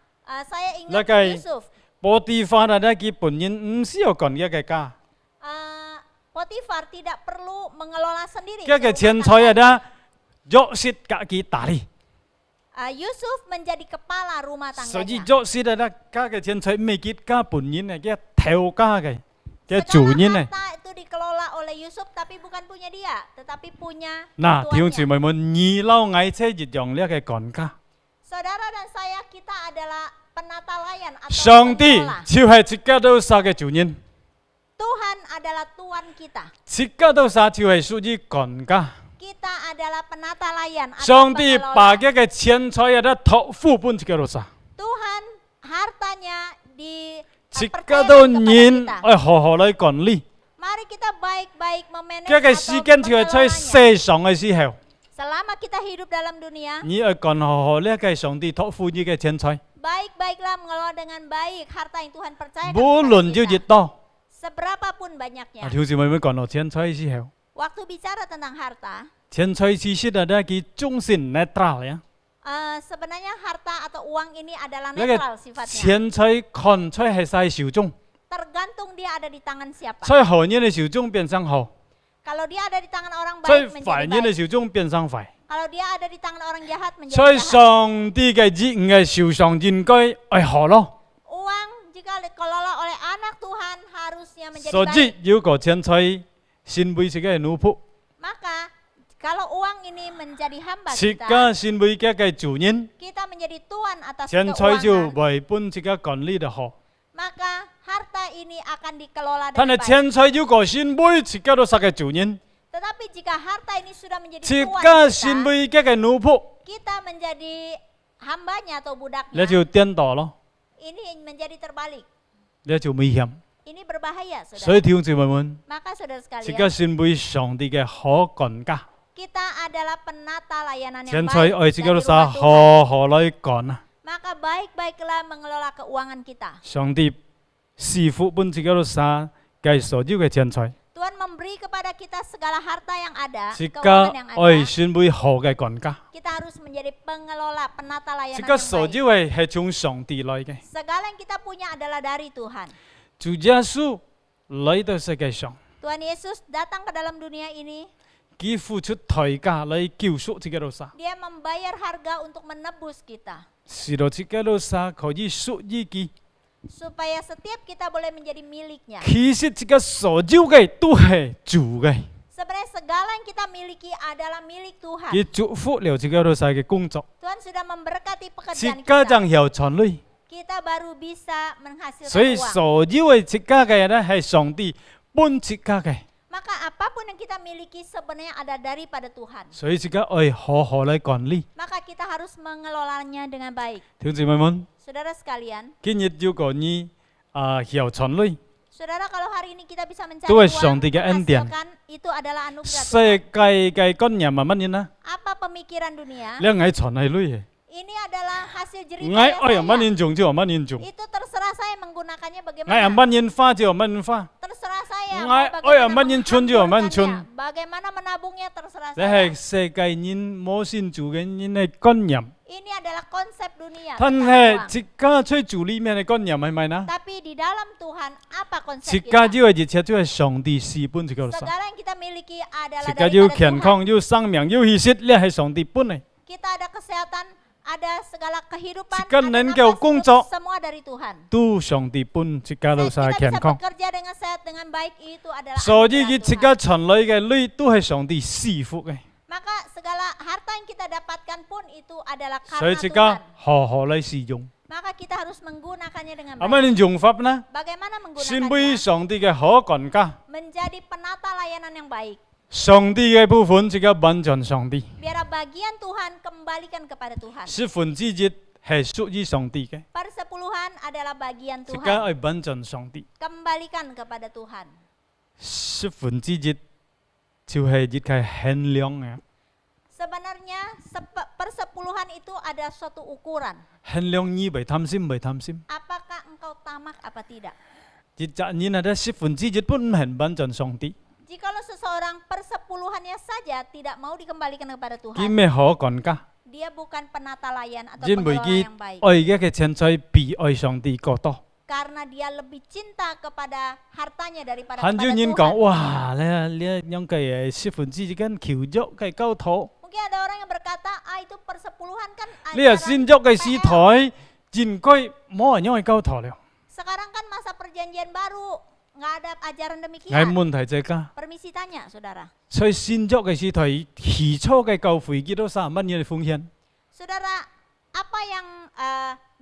saya ingat Lakai. Yusuf. Potifar ada ki punyin siêu còn cái cả. Potifar tidak perlu mengelola sendiri. Cái rumah chiến tangga. tranh ada dốc xít cả ki tali. Yusuf menjadi kepala rumah So tangganya. dốc xít ada cái chiến tranh mấy cái cả punyin này cái theo cái chủ Segala nhân này. harta itu dikelola oleh Yusuf tapi bukan punya dia, tetapi punya Nah, thiếu chỉ tuannya. mới muốn nhị lâu ngày chơi dịch dùng lấy cái còn cả. Saudara dan saya kita adalah penata layan atau Song ti pengelola. chỉ hay chỉ cả đâu sa cái chủ nhân. Tuhan adalah Tuhan kita. Chỉ cả đâu sa chỉ hay suy còn cả. kita adalah penata layan atau 上帝 pengelola. 把这个钱财啊的托付本这个罗啥， Tuhan hartanya di 这个 percayakan 都 kepada 人 kita. 爱好好来管理。 Mari kita baik-baik memanage 这个 atau 时间就在 mengelolanya. 世上的时候， Selama kita hidup dalam dunia, 你要管好好呢个上帝托付你嘅钱财， baik-baiklah mengelola dengan baik harta yang Tuhan percayakan 无 kepada 论就 kita. 越多。 Seberapapun banyaknya. 啊，條姊妹們講到錢財嘅時候， Waktu bicara tentang harta, 錢財其實係一個中性 netral 呀。 sebenarnya harta atau uang ini adalah 那個 netral sifatnya. 錢財看出係晒手中， Tergantung dia ada di tangan siapa. 在好人嘅手中變成好， Kalau dia ada di tangan orang 在 baik menjadi 壞人嘅 baik. 手中變成壞。 Kalau dia ada di tangan orang jahat 在 menjadi jahat. 上帝嘅旨意嘅手上應該係好咯。 Uang jika dikelola oleh anak Tuhan harusnya menjadi 所 baik. 以如果錢財先為自己嘅奴僕， Maka kalau uang ini menjadi hamba 自 kita, 家先為自己嘅主人， kita menjadi tuan atas 錢財就 keuangan. 為本自己管理得好。 Maka harta ini akan dikelola 但 dengan 係 baik. 錢財如果先為自己都殺嘅主人， Tetapi jika harta ini sudah menjadi 自 tuan 家先 kita, 為自己嘅奴僕， kita menjadi hambanya atau 你 budaknya. 就顛倒咯， Ini menjadi terbalik. 你就危險。 Ini berbahaya, 所 saudara. 以弟兄姊妹們， Maka saudara 自己 sekalian, 先為上帝嘅好管家， kita adalah penata layanan yang 錢 baik 財愛自己 dari 都殺 rumah Tuhan. 好好來管啊！ Maka baik-baiklah mengelola keuangan kita. 上帝師傅本自己都殺嘅所有嘅錢財， Tuhan memberi kepada kita segala harta yang ada, 自己 keuangan yang 愛 ada. 先為好嘅管家， Kita harus menjadi pengelola penata 自 layanan 己 yang 所 baik. 有嘅係從上帝來嘅。 Segala yang kita punya adalah dari Tuhan. 主耶穌來到世界上， Tuhan Yesus datang ke dalam dunia ini, 佢付出代價嚟救贖自己都殺， Dia membayar harga untuk menebus kita. 使到自己都殺可以屬於佢。 Supaya setiap kita boleh menjadi miliknya. 其實自己所有嘅都係主嘅， Sebenarnya segala yang kita miliki adalah milik Tuhan. 佢祝福了自己都殺嘅工作， Tuhan sudah memberkati 自 pekerjaan 己 kita. 就有傳累。 Kita baru bisa menghasilkan 所以 uang. 所有嘅自家嘅咧係上帝本自家嘅， Maka apapun yang kita miliki sebenarnya ada daripada Tuhan. 所以自己愛好好嚟管理。 Maka kita harus mengelolanya dengan baik. 弟兄姊妹們， Saudara sekalian, 今日如果你有傳累， saudara kalau hari ini kita bisa mencari Itu uang, Shanti嘅恩典。 menghasilkan, itu adalah anugerah 世 Tuhan. 界嘅觀念係乜嘢呢？ Apa pemikiran dunia? 你係傳係累嘅， Ini adalah hasil jerih 我 payah 愛乜 saya. 嘢用就乜嘢用， Itu terserah saya menggunakannya 我係 bagaimana. 乜嘢花就乜嘢花， Terserah saya. Ngai- mau oh ya, bagaimana man yin chun juga, man chun. menghamburkannya. Bagaimana menabungnya terserah 你 saya. 係世界人冇先做嘅人嘅觀念， Ini adalah konsep dunia 但 tentang 係 uang. 自家出主裏面嘅觀念係咪呢？ Tapi di dalam Tuhan apa 自 konsep 家 kita? 要一切都係上帝施本自己嘅手， Segala yang kita miliki adalah 自家要 daripada 健 Tuhan. 康、要生命、要氣息，呢係上帝本嚟。 Kita ada kesehatan, ada segala kehidupan, Jika ada nengkau nafas, kungco. itu semua dari Tuhan. 都上帝本自家都晒 Kita 健 bisa 康， bekerja dengan sehat dengan baik itu adalah 所以 anugerah 佢自 Tuhan. 家存來嘅累都係上帝賜福嘅， Maka segala harta yang kita dapatkan pun itu adalah 所以 karena 自 Tuhan. 家好好嚟使用。 Maka kita harus menggunakannya dengan 咁 baik. 樣用法呢？ Bagaimana 先為 menggunakannya? 上帝嘅好管家， Menjadi penata layanan yang baik. 上帝嘅部分自己完全上帝， Biar bagian Tuhan kembalikan kepada Tuhan. 1/10係屬於上帝嘅， Persepuluhan adalah bagian 自己 Tuhan. 係完全上帝。 Kembalikan kepada Tuhan. 1/10就係一個衡量嘅， Sebenarnya persepuluhan itu ada suatu ukuran. 衡量你未貪心未貪心， Apakah engkau tamak apa tidak? 一隻人係1/10本唔係完全上帝， Jikalau seseorang persepuluhannya saja tidak mau dikembalikan kepada 佢 Tuhan, 咩好管家？ dia bukan penata layan atau 因為 pengelola 佢 yang baik. 愛嘅錢財比愛上帝過多。 Karena dia lebih cinta kepada hartanya daripada 很 kepada 少人講 Tuhan. 哇，你用嘅1/10跟橋足嘅交土， Mungkin ada orang yang berkata, itu persepuluhan kan 你又 ajaran 先足嘅師 PL. 台，應該冇人用嘅交土了。 Sekarang kan masa perjanjian baru, nggak ada ajaran 係 demikian. 問題就係㗎， Permisi tanya, saudara. 所以先足嘅師台起初嘅教會幾多三萬嘢嘅奉獻， Saudara, apa yang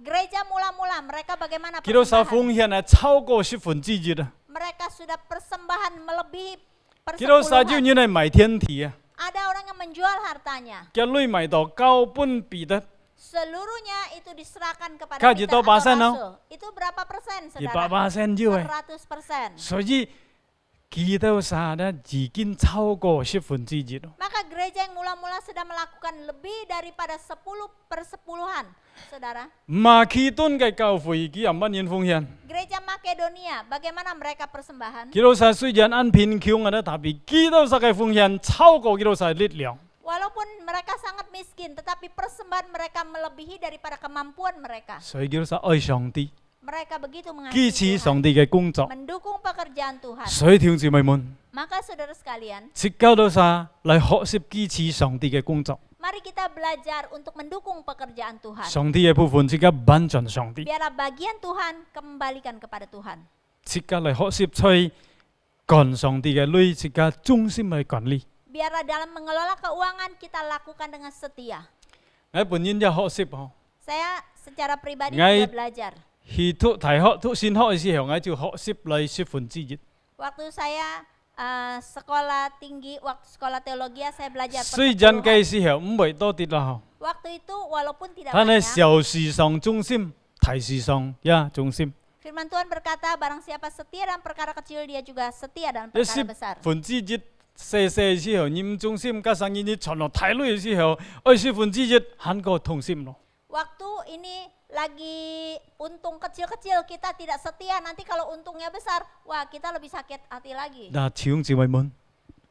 gereja mula-mula mereka bagaimana 幾多少 persembahan? 奉獻係超過1/10啊？ Mereka sudah persembahan melebihi 幾多少就 persepuluhan. 人係買天體啊？ Ada orang yang menjual hartanya. Cái lưới mày tỏ cao pun bị đất. Seluruhnya itu diserahkan kepada Kak, Peter itu atau persen, no? rasul. Itu berapa persen, Thì saudara? 8% chứ vậy. 100%. 所以基督啥呢？已經超過1/10咯。 Maka gereja yang mula-mula sudah melakukan lebih daripada 10/10, saudara. 馬其頓嘅教會佢有乜嘢奉獻？ Gereja Makedonia, bagaimana mereka persembahan? 基督徒雖然按貧窮嘅，但係基督徒嘅奉獻超過基督徒嘅力量。 Walaupun mereka sangat miskin, tetapi persembahan mereka melebihi daripada kemampuan mereka. 所以基督徒愛上帝， Mereka begitu 支 mengasihi 持 Tuhan, 上帝嘅工作。 mendukung pekerjaan Tuhan. 所以弟兄姊妹們， Maka saudara sekalian, 即教導晒嚟學習支持上帝嘅工作。 mari kita belajar untuk mendukung pekerjaan Tuhan. 上帝嘅部分即刻幫助上帝， Biarlah bagian Tuhan kembalikan kepada Tuhan. 即刻嚟學習去幹上帝嘅女，即刻忠心嚟管理。 Biarlah dalam mengelola keuangan kita lakukan dengan setia. 我本人就學習嗬， Saya secara pribadi Ngai- juga belajar. 去讀大學、讀先學嘅時候，我就學習嚟1/10。 Waktu saya sekolah tinggi, waktu sekolah teologi saya belajar 雖然 persepuluhan. 嘅時候唔係多啲啦， Waktu itu walaupun tidak 但係 banyak, 小事上忠心，大事上忠心。 firman Tuhan berkata, barang siapa setia dalam perkara kecil, dia juga setia dalam 一 perkara besar. 1/10細嘅時候，你唔忠心，加上你傳落太累嘅時候，1/10很過痛心咯。 Waktu ini lagi untung kecil-kecil, kita tidak setia. Nanti kalau untungnya besar, wah kita lebih sakit hati lagi. 嗱，弟兄姊妹們，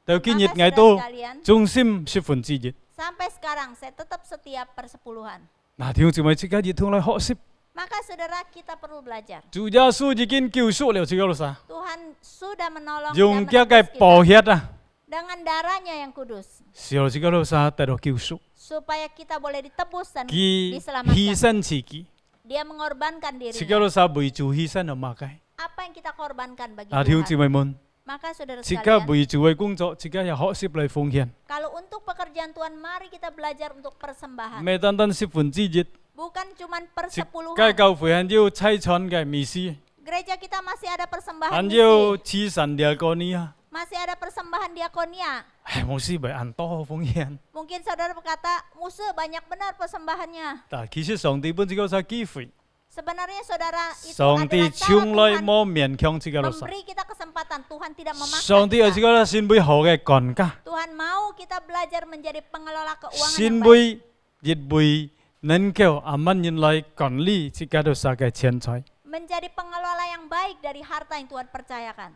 到今日 Maka 我都 saudara sekalian, 忠心1/10。 sampai sekarang saya tetap setia persepuluhan. 嗱，弟兄姊妹，即刻要同你學習， Maka saudara kita perlu belajar. 主耶穌已經救贖了，這個老師， Tuhan sudah menolong 用 dan 佢嘅 menebus 寶 kita 血啊， dengan darahnya yang kudus, 使到這個老師得到救贖， supaya kita boleh ditebus dan 佢犧 diselamatkan. 牲自己， Dia mengorbankan 這個 dirinya. 老師為主犧牲了馬街。 Apa yang kita korbankan bagi 嗱，弟兄姊 Tuhan? 妹們， Maka saudara 即刻 sekalian, 為主嘅工作，即刻要學習嚟奉獻， kalau untuk pekerjaan Tuhan, mari kita belajar untuk persembahan. 唔係單單1/10。 Bukan cuma 即 persepuluhan. 係教會還要差傳嘅美事， Gereja kita masih ada persembahan 還要 misi, 慈善嘅嗰啲啊， masih ada persembahan diakonia. 唉，牧師咪按多奉獻。 Mungkin saudara berkata, Musa banyak benar persembahannya. 但其實上帝本這個係機會， Sebenarnya saudara, itu 上帝 adalah cara 從來 Tuhan 冇勉強這個老師。 memberi kita kesempatan. Tuhan tidak memaksa 上帝係這 kita. 個先會好嘅管家， Tuhan mau kita belajar menjadi pengelola keuangan 先 yang baik. 會亦會能夠阿萬人來管理這個老師嘅錢財。 Menjadi pengelola yang baik dari harta yang Tuhan percayakan.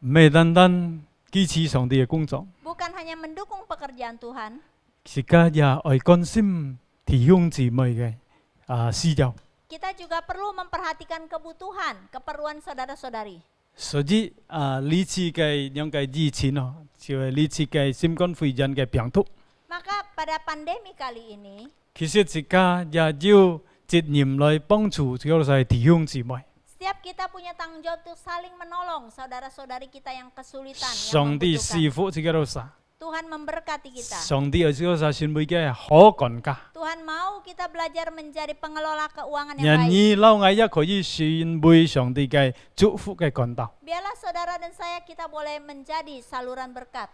唔係單單支持上帝嘅工作， Bukan hanya mendukung pekerjaan Tuhan, 而家也愛關心弟兄姊妹嘅需要。 kita juga perlu memperhatikan kebutuhan, keperluan saudara-saudari. 所以呢次嘅兩個疫情咯，就係呢次嘅新冠肺炎嘅病毒。 Maka pada pandemi kali ini, 其實自家也要責任來幫助這個係弟兄姊妹。 setiap kita punya tanggung jawab untuk saling menolong saudara-saudari kita yang kesulitan, yang 上帝 membutuhkan. 賜福這個老師， Tuhan memberkati kita. 上帝係這個係先會嘅好管家。 Tuhan mau kita belajar menjadi pengelola keuangan 人 yang baik. 兒撈藝一可以先會上帝嘅祝福嘅管道。 Biarlah saudara dan saya kita boleh menjadi saluran berkat,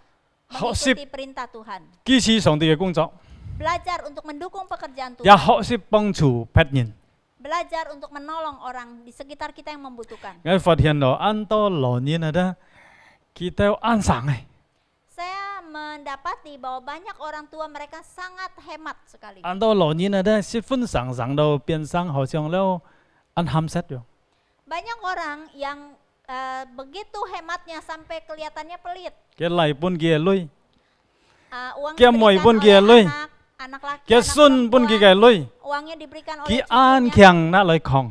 Hak mengikuti perintah Tuhan. 支持上帝嘅工作， Belajar untuk mendukung pekerjaan 也 Tuhan. 學識幫助別人。 Belajar untuk menolong orang di sekitar kita yang membutuhkan. 我發現到按多老年啊，kita 有安省嘅， Saya mendapati bahwa banyak orang tua mereka sangat hemat sekali. 按多老年啊，十分上上到變相好像了按鹹濕咗。 Banyak orang yang begitu hematnya sampai kelihatannya pelit. 嘅禮本嘅女， Uang Kia moi diberikan pun oleh kia lui. anak laki, 嘅 anak 孫本 perempuan. 嘅女， Uangnya diberikan 佢 oleh 安 cucunya. 強拿來扛，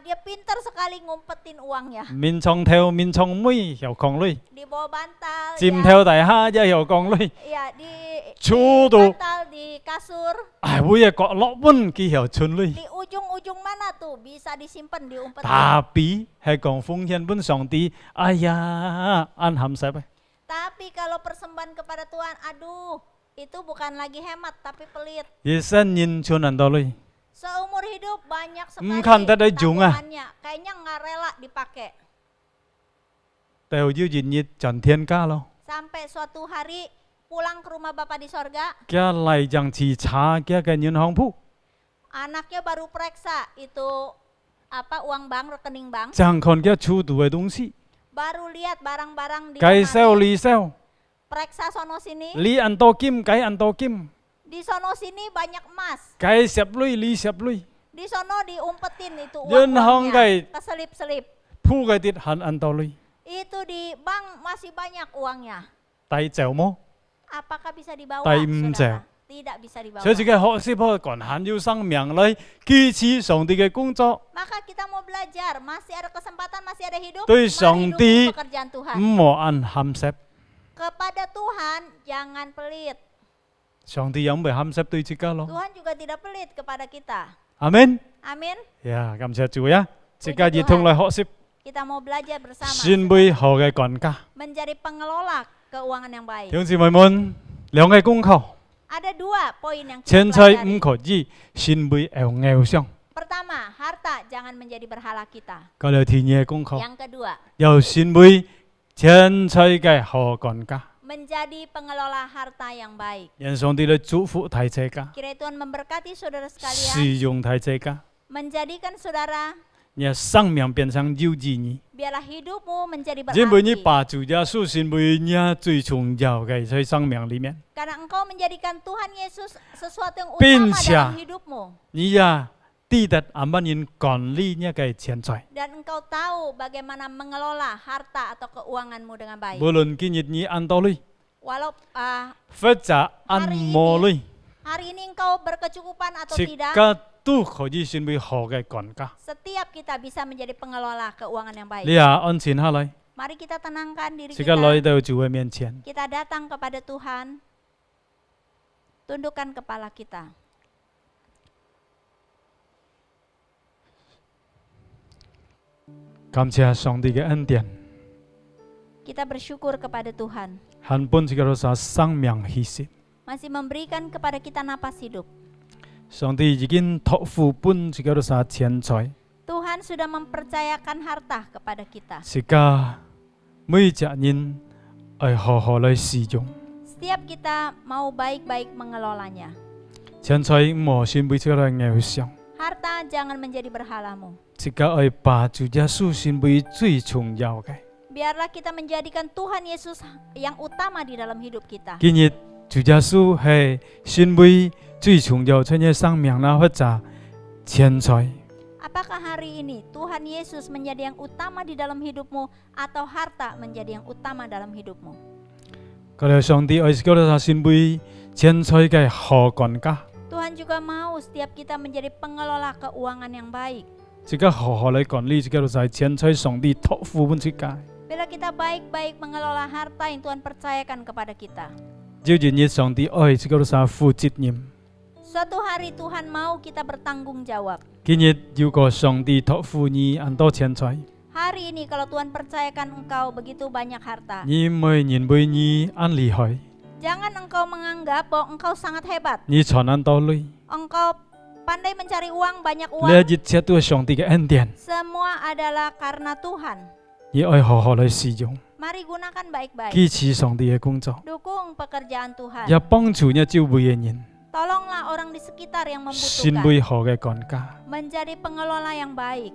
Dia pintar sekali ngumpetin uangnya 面床頭面床妹又扛女， di bawah bantal, 尖頭大蝦又扛女， ya di 坐到 bantal, di kasur, 係每日角落本佢又存女， di ujung-ujung mana tuh bisa disimpan diumpetin. 特別係講奉獻本上帝，哎呀，按鹹濕啊！ Tapi kalau persembahan kepada Tuhan, aduh, itu bukan lagi hemat tapi pelit. 一生人存很多女， Seumur hidup banyak sekali kan tak ada ujung ah. tabungannya, kayaknya nggak rela dipakai. 但係要熱熱賺天家咯， Sampai suatu hari pulang ke rumah Bapa di sorga, 佢嚟將次查佢嘅銀行簿， anaknya baru periksa itu uang bank, rekening bank, 將看佢出度嘅東西， baru lihat barang-barang di 介紹 lemari, 你收， periksa sono sini, 你按多金，佢按多金， di sono sini banyak emas, 佢攝鐳，你攝鐳， di sono diumpetin itu Yun hong uang-uangnya, kay- keselip-selip. 鋪嘅啲很按多鐳， Itu di bank masih banyak uangnya. 帶走麼？ Apakah bisa dibawa? Tay em Saudara? Tidak bisa dibawa. 所以自己學識可趕還要生命嚟支持上帝嘅工作， Maka kita mau belajar, masih ada kesempatan, masih ada hidup. Tuy mari Song dukung Ti- pekerjaan Tuhan. 唔好按鹹濕。 Kepada Tuhan jangan pelit. 上帝有唔係鹹濕對自己咯？ Tuhan juga tidak pelit kepada kita. 阿門。 Amin. 呀，感謝主呀！自己一同嚟學習 Kita mau belajar bersama 先輩好嘅管家。 menjadi pengelola keuangan yang baik. 弟兄姊妹們，兩個功課， Ada 2 poin yang kita 錢財唔 pelajari. 可以先輩偶像。 Pertama, harta jangan menjadi berhala kita. 嗰條第二個功課， Yang kedua, 由先輩錢財嘅好管家， menjadi pengelola harta yang baik. 讓上帝嚟祝福大家， Kiranya Tuhan memberkati saudara sekalian, 使用大家， menjadikan saudara 讓生命變成有意義。 biarlah hidupmu menjadi 因為你 berarti. 把主耶穌先輩你最重要嘅在生命裡面， Karena engkau menjadikan Tuhan Yesus sesuatu yang Bin utama siya. dalam hidupmu. 你呀記得阿乜人管理呢個錢財， Dan engkau tahu bagaimana mengelola harta atau keuanganmu dengan baik. 無論今日你按多類， Walau 或者按冇類， hari ini engkau berkecukupan atau 即 tidak, 刻都可以先輩好嘅管家。 setiap kita bisa menjadi pengelola keuangan yang baik. 你呀安靜下來， Mari kita tenangkan diri 即刻來 kita. 到主嘅面前。 Kita datang kepada Tuhan. Tundukkan kepala kita.感謝上帝嘅恩典， Kita bersyukur kepada Tuhan. 還本這個是生命氣息。 Masih memberikan kepada kita napas hidup. 上帝已經託付本這個是錢財， Tuhan sudah mempercayakan harta kepada kita. 是家每一人愛好好來使用。 Setiap kita mau baik-baik mengelolanya. 錢財唔好先輩這個偶像， Harta jangan menjadi berhalamu. 這個愛把主耶穌先輩最重要嘅。 Biarlah kita menjadikan Tuhan Yesus yang utama di dalam hidup kita. 今日主耶穌係先輩最重要在你生命啦，或者錢財。 Apakah hari ini Tuhan Yesus menjadi yang utama di dalam hidupmu atau harta menjadi yang utama dalam hidupmu? 嗰條上帝愛這個是先輩錢財嘅好管家， Tuhan juga mau setiap kita menjadi pengelola keuangan yang baik. 這個好好來管理，這個是錢財上帝託付本自己。 Bila kita baik-baik mengelola harta yang Tuhan percayakan kepada kita. 有一日上帝愛這個是負責任。 Suatu hari Tuhan mau kita bertanggung jawab. 今日如果上帝託付你很多錢財， Hari ini kalau Tuhan percayakan engkau begitu banyak harta, 你唔會認為你很厲害， jangan engkau menganggap bahwa engkau sangat hebat. 你賺很多類， Engkau pandai mencari uang, banyak 呢 uang. 一切都係上帝嘅恩典， Semua adalah karena Tuhan. 你愛好好來使用， Mari gunakan baik-baik. 支持上帝嘅工作， Dukung pekerjaan Tuhan. 也幫助你周圍嘅人， Tolonglah orang di sekitar yang 先 membutuhkan. 輩好嘅管家。 Menjadi pengelola yang baik.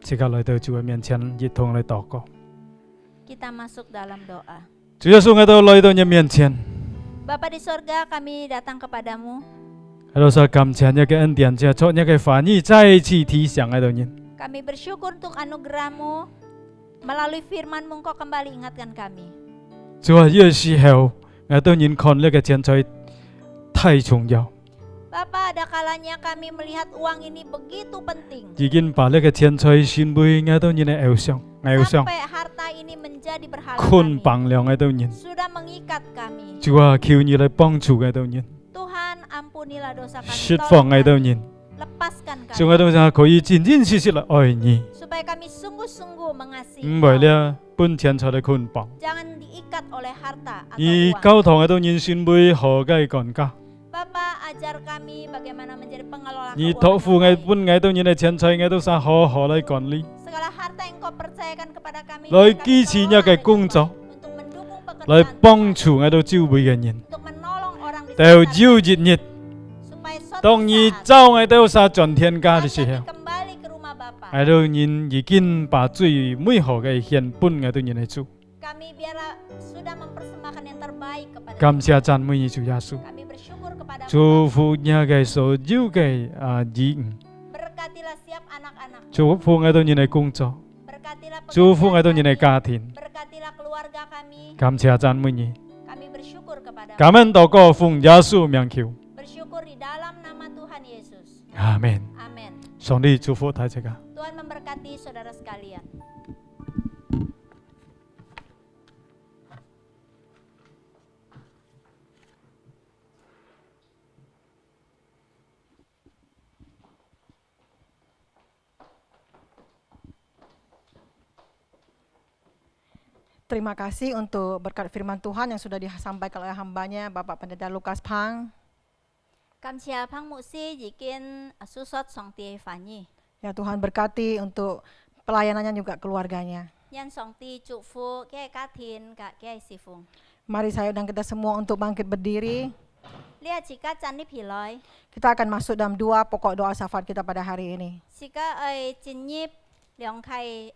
即刻來到主嘅面前，一同嚟禱告。 Kita masuk dalam doa. 主耶穌，我都來到你面前， Bapa di sorga, kami datang kepadamu. 喺度說感謝你嘅恩典，借助你嘅話語再一次提醒喺度人。 Kami bersyukur untuk anugerah-Mu. Melalui firman-Mu Engkau kembali ingatkan kami. 主啊，呢個時候我都認看呢個錢財太重要， Bapa, ada kalanya kami melihat uang ini begitu penting. 已經把呢個錢財先輩我都認係偶像， Sampai harta ini menjadi berhala 捆 kami. 綁了我都認。 Sudah mengikat kami. 主啊，求你嚟幫助我都認， Tuhan, ampunilah dosa kami. 釋放 Tolong 我都 kami. 認， Lepaskan 所以我 kami. 都想可以真真實實嚟愛你， Supaya kami sungguh-sungguh mengasihi 唔為 Engkau. 了本錢財嚟捆綁。 Jangan diikat oleh harta atau 而 uang. 教堂我都認先輩好嘅管家， Bapa, ajar kami bagaimana menjadi pengelola 而託付 keuangan 我 yang baik. 本我都認係錢財我都想好好嚟管理， Segala harta yang Kau percayakan kepada kami, 來 kami 支持你 kelola 嘅 dengan 工作， baik untuk mendukung pekerjaan 来帮助我哋周围嘅人， untuk menolong orang di 到 sekitar 有一日， supaya suatu 當你 saat 走我到殺盡天家嘅時 saat 候 kami，kembali ke rumah Bapa, 我到人已經把最美好嘅獻本我到人嚟做， kami biarlah sudah mempersembahkan yang terbaik kepada 感謝讚美你主耶穌， kami bersyukur kepada 祝福你嘅所有嘅兒女， berkatilah siap anak-anak, 祝福我到人嘅工作， berkatilah 祝福我到 pekerjaan 人嘅 kami, 家庭， berkatilah keluarga kami, 感謝讚美你， kami bersyukur kepada 感恩禱告奉耶穌名求， bersyukur di dalam nama Tuhan Yesus. 阿門。 Amin. 上帝祝福大家。 Tuhan memberkati saudara sekalian. Terima kasih untuk berkat firman Tuhan yang sudah disampaikan oleh hambanya Bapak Pendeta Lukas Phang. Cảm ơn Phang Mục Sư ý kiến susot song ti phản nhi. Ya Tuhan berkati untuk pelayanannya juga keluarganya. Nhân song ti trụ phu ke cá thiên cả ke si phung. Mari saya undang kita semua untuk bangkit berdiri. Lihat jika chan ni piloi. Kita akan masuk dalam 2 pokok doa syafaat kita pada hari ini. Jika ai jin nhip liang khai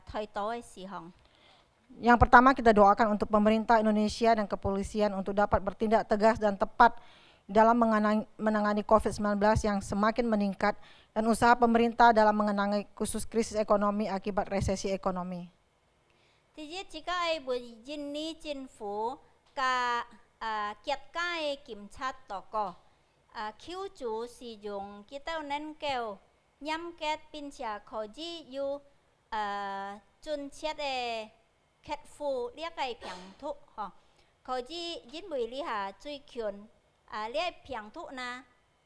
thoi toi si hong. Yang pertama kita doakan untuk pemerintah Indonesia dan kepolisian untuk dapat bertindak tegas dan tepat dalam menangani COVID-19 yang semakin meningkat dan usaha pemerintah dalam menangani khusus krisis ekonomi akibat resesi ekonomi. Thì jika ai bu jin ni jin phu ka kiat kai kim chat to ko. Khiu chủ sử dụng kita nên kêu nhắm kết pin chia khó ji yu chun chiết kết phu liếc cái piang thụ ho. Khó ji jin bùi li hà chui kyun liếc piang thụ na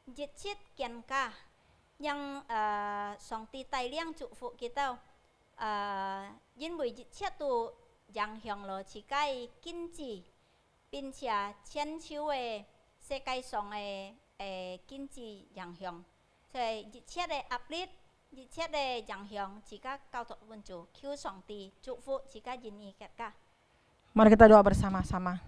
jit chiết kian ka yang song ti tai liang trụ phụ kita jin bùi jit chiết tu yang hyong lo chỉ cái kinh chỉ pin chia chen chiu se kai song kinh chỉ yang hyong so jit chiết uplit jit chiết yang hyong chỉ các cao thủ quân chủ kêu song ti trụ phụ chỉ các jin ni ka. Mari kita doa bersama-sama.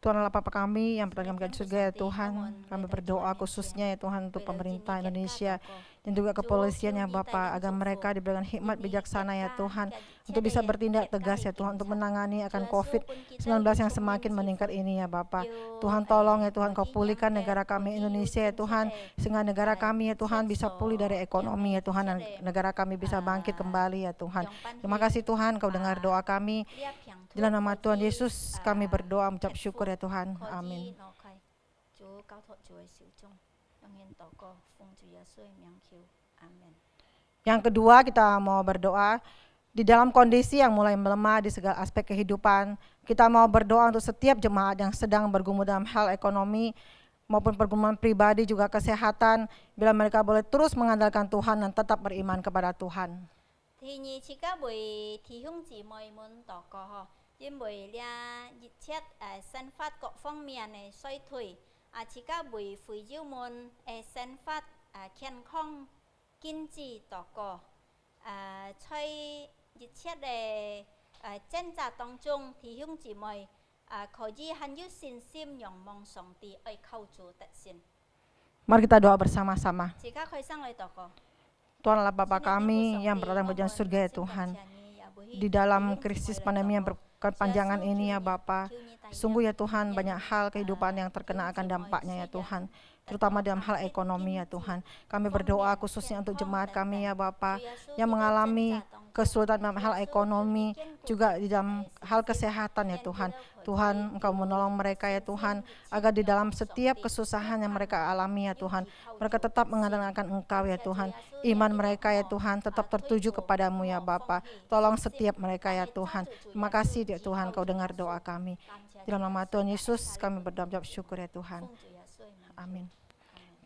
Tuhan Allah Bapa kami yang berada di surga ya Tuhan, kami berdoa khususnya ya Tuhan untuk pemerintah Indonesia dan juga kepolisian ya Bapa, agar mereka diberikan hikmat bijaksana ya Tuhan untuk bisa bertindak tegas ya Tuhan untuk menangani akan COVID-19 yang semakin meningkat ini ya Bapa. Tuhan tolong ya Tuhan, Kau pulihkan negara kami Indonesia ya Tuhan, sehingga negara kami ya Tuhan bisa pulih dari ekonomi ya Tuhan, dan negara kami bisa bangkit kembali ya Tuhan. Terima kasih Tuhan, Kau dengar doa kami. Di dalam nama Tuhan Yesus kami berdoa mengucap syukur ya Tuhan. Amin. Yang kedua kita mau berdoa di dalam kondisi yang mulai melemah di segala aspek kehidupan. Kita mau berdoa untuk setiap jemaat yang sedang bergumul dalam hal ekonomi maupun pergumulan pribadi juga kesehatan, bila mereka boleh terus mengandalkan Tuhan dan tetap beriman kepada Tuhan. Thì nhị chỉ các buổi thì hung chỉ mọi muốn tỏ cò họ, nhưng buổi lia dịch chết sinh phát cọ phong miền này xoay thủy, chỉ các buổi phủi diêu môn sinh phát khen khong kinh chỉ tỏ cò, xoay dịch chết chân giả tông trung thì hung chỉ mọi khó gì hắn yêu xin sim nhong mong song ti ai khâu chủ tận xin. Mari kita doa bersama-sama. Chỉ các khơi sang lời tỏ cò. Tuhan Allah Bapa kami yang berada di surga ya Tuhan, di dalam krisis pandemi yang berkepanjangan ini ya Bapa, sungguh ya Tuhan banyak hal kehidupan yang terkena akan dampaknya ya Tuhan, terutama dalam hal ekonomi ya Tuhan. Kami berdoa khususnya untuk jemaat kami ya Bapa yang mengalami kesulitan dalam hal ekonomi, juga di dalam hal kesehatan ya Tuhan. Tuhan, Engkau menolong mereka ya Tuhan, agar di dalam setiap kesusahan yang mereka alami ya Tuhan, mereka tetap mengandalkan Engkau ya Tuhan. Iman mereka ya Tuhan tetap tertuju kepadamu ya Bapa. Tolong setiap mereka ya Tuhan. Terima kasih ya Tuhan, Kau dengar doa kami. Di dalam nama Tuhan Yesus kami berdoa syukur ya Tuhan. Amin.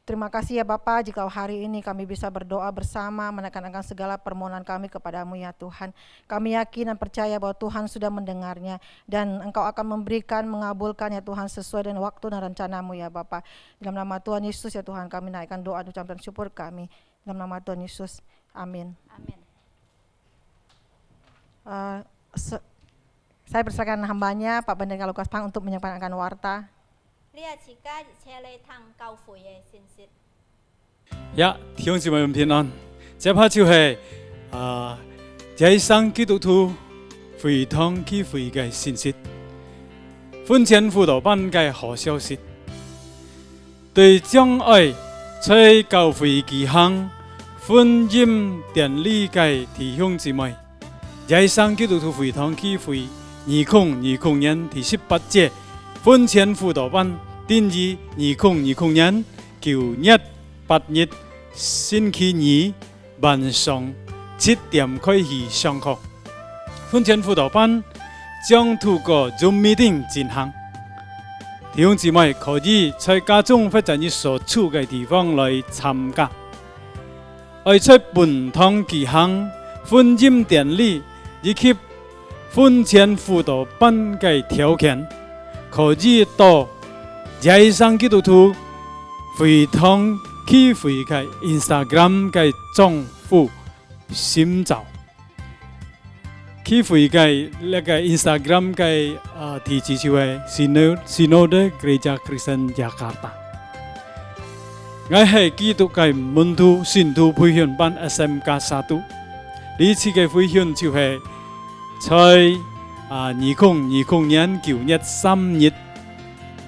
Terima kasih ya Bapa, jika hari ini kami bisa berdoa bersama menekankan segala permohonan kami kepadamu ya Tuhan. Kami yakin dan percaya bahwa Tuhan sudah mendengarnya dan Engkau akan memberikan, mengabulkan ya Tuhan sesuai dengan waktu dan rencanamu ya Bapa. Dalam nama Tuhan Yesus ya Tuhan kami naikkan doa dan ucapan syukur kami. Dalam nama Tuhan Yesus, amin. Amin. Saya persilakan hambanya Pak Pendeta Lukas Pang untuk menyampaikan warta. 呢個時間車你通教會嘅信息。呀，弟兄姊妹們平安。這拍就係這一生基督徒回堂聚會嘅信息，婚前輔導班嘅好消息，對將愛在教會舉行婚姻典禮嘅弟兄姊妹，這一生基督徒回堂聚會2020年第18屆婚前輔導班。定於2020年9月8日星期二晚上7點開始上課。婚前輔導班將透過 Zoom meeting 進行。弟兄姊妹可以在家中或者你所處嘅地方來參加。而在本堂舉行婚姻典禮以及婚前輔導班嘅條件，可以到在上基督徒回堂聚會嘅 Instagram 嘅賬戶尋找，聚會嘅呢個 Instagram 嘅地址就係 Synode Gereja Kristen Jakarta。我係基督嘅門徒信徒培訓班 SMK1，呢次嘅培訓就係在2020年9月3日。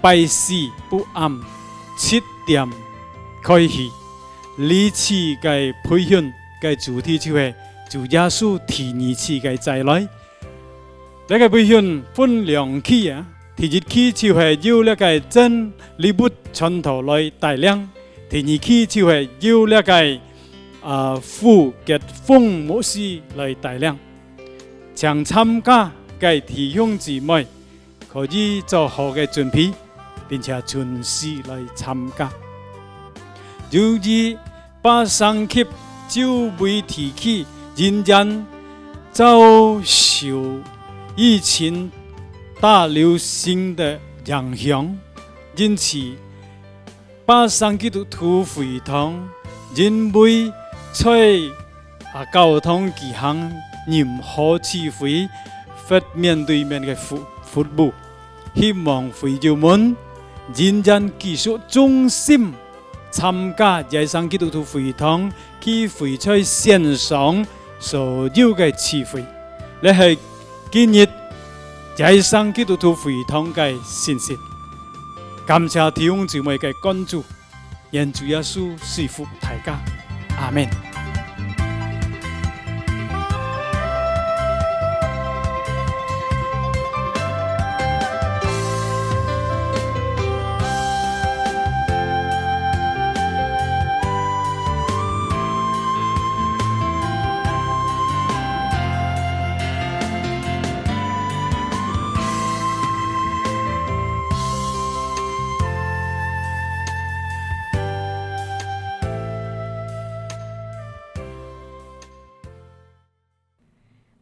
拜四不暗7點開始，呢次嘅培訓嘅主題就係主耶穌第二次嘅再來。呢個培訓分2期啊，第一期就係由呢個真理部傳道來帶領，第二期就係由呢個傅傑峰牧師來帶領。想參加嘅弟兄姊妹可以做好嘅準備。並且準時來參加。由於把上級就媒體去仍然遭受疫情大流行的影響，因此把上基督徒會堂仍未在教堂舉行任何聚會或面對面嘅服務，希望會友們仍然繼續忠心參加在上基督徒會堂聚會在線上所有嘅聚會，呢係今日在上基督徒會堂嘅信息。感謝弟兄姊妹嘅關注，願主耶穌賜福大家，阿們。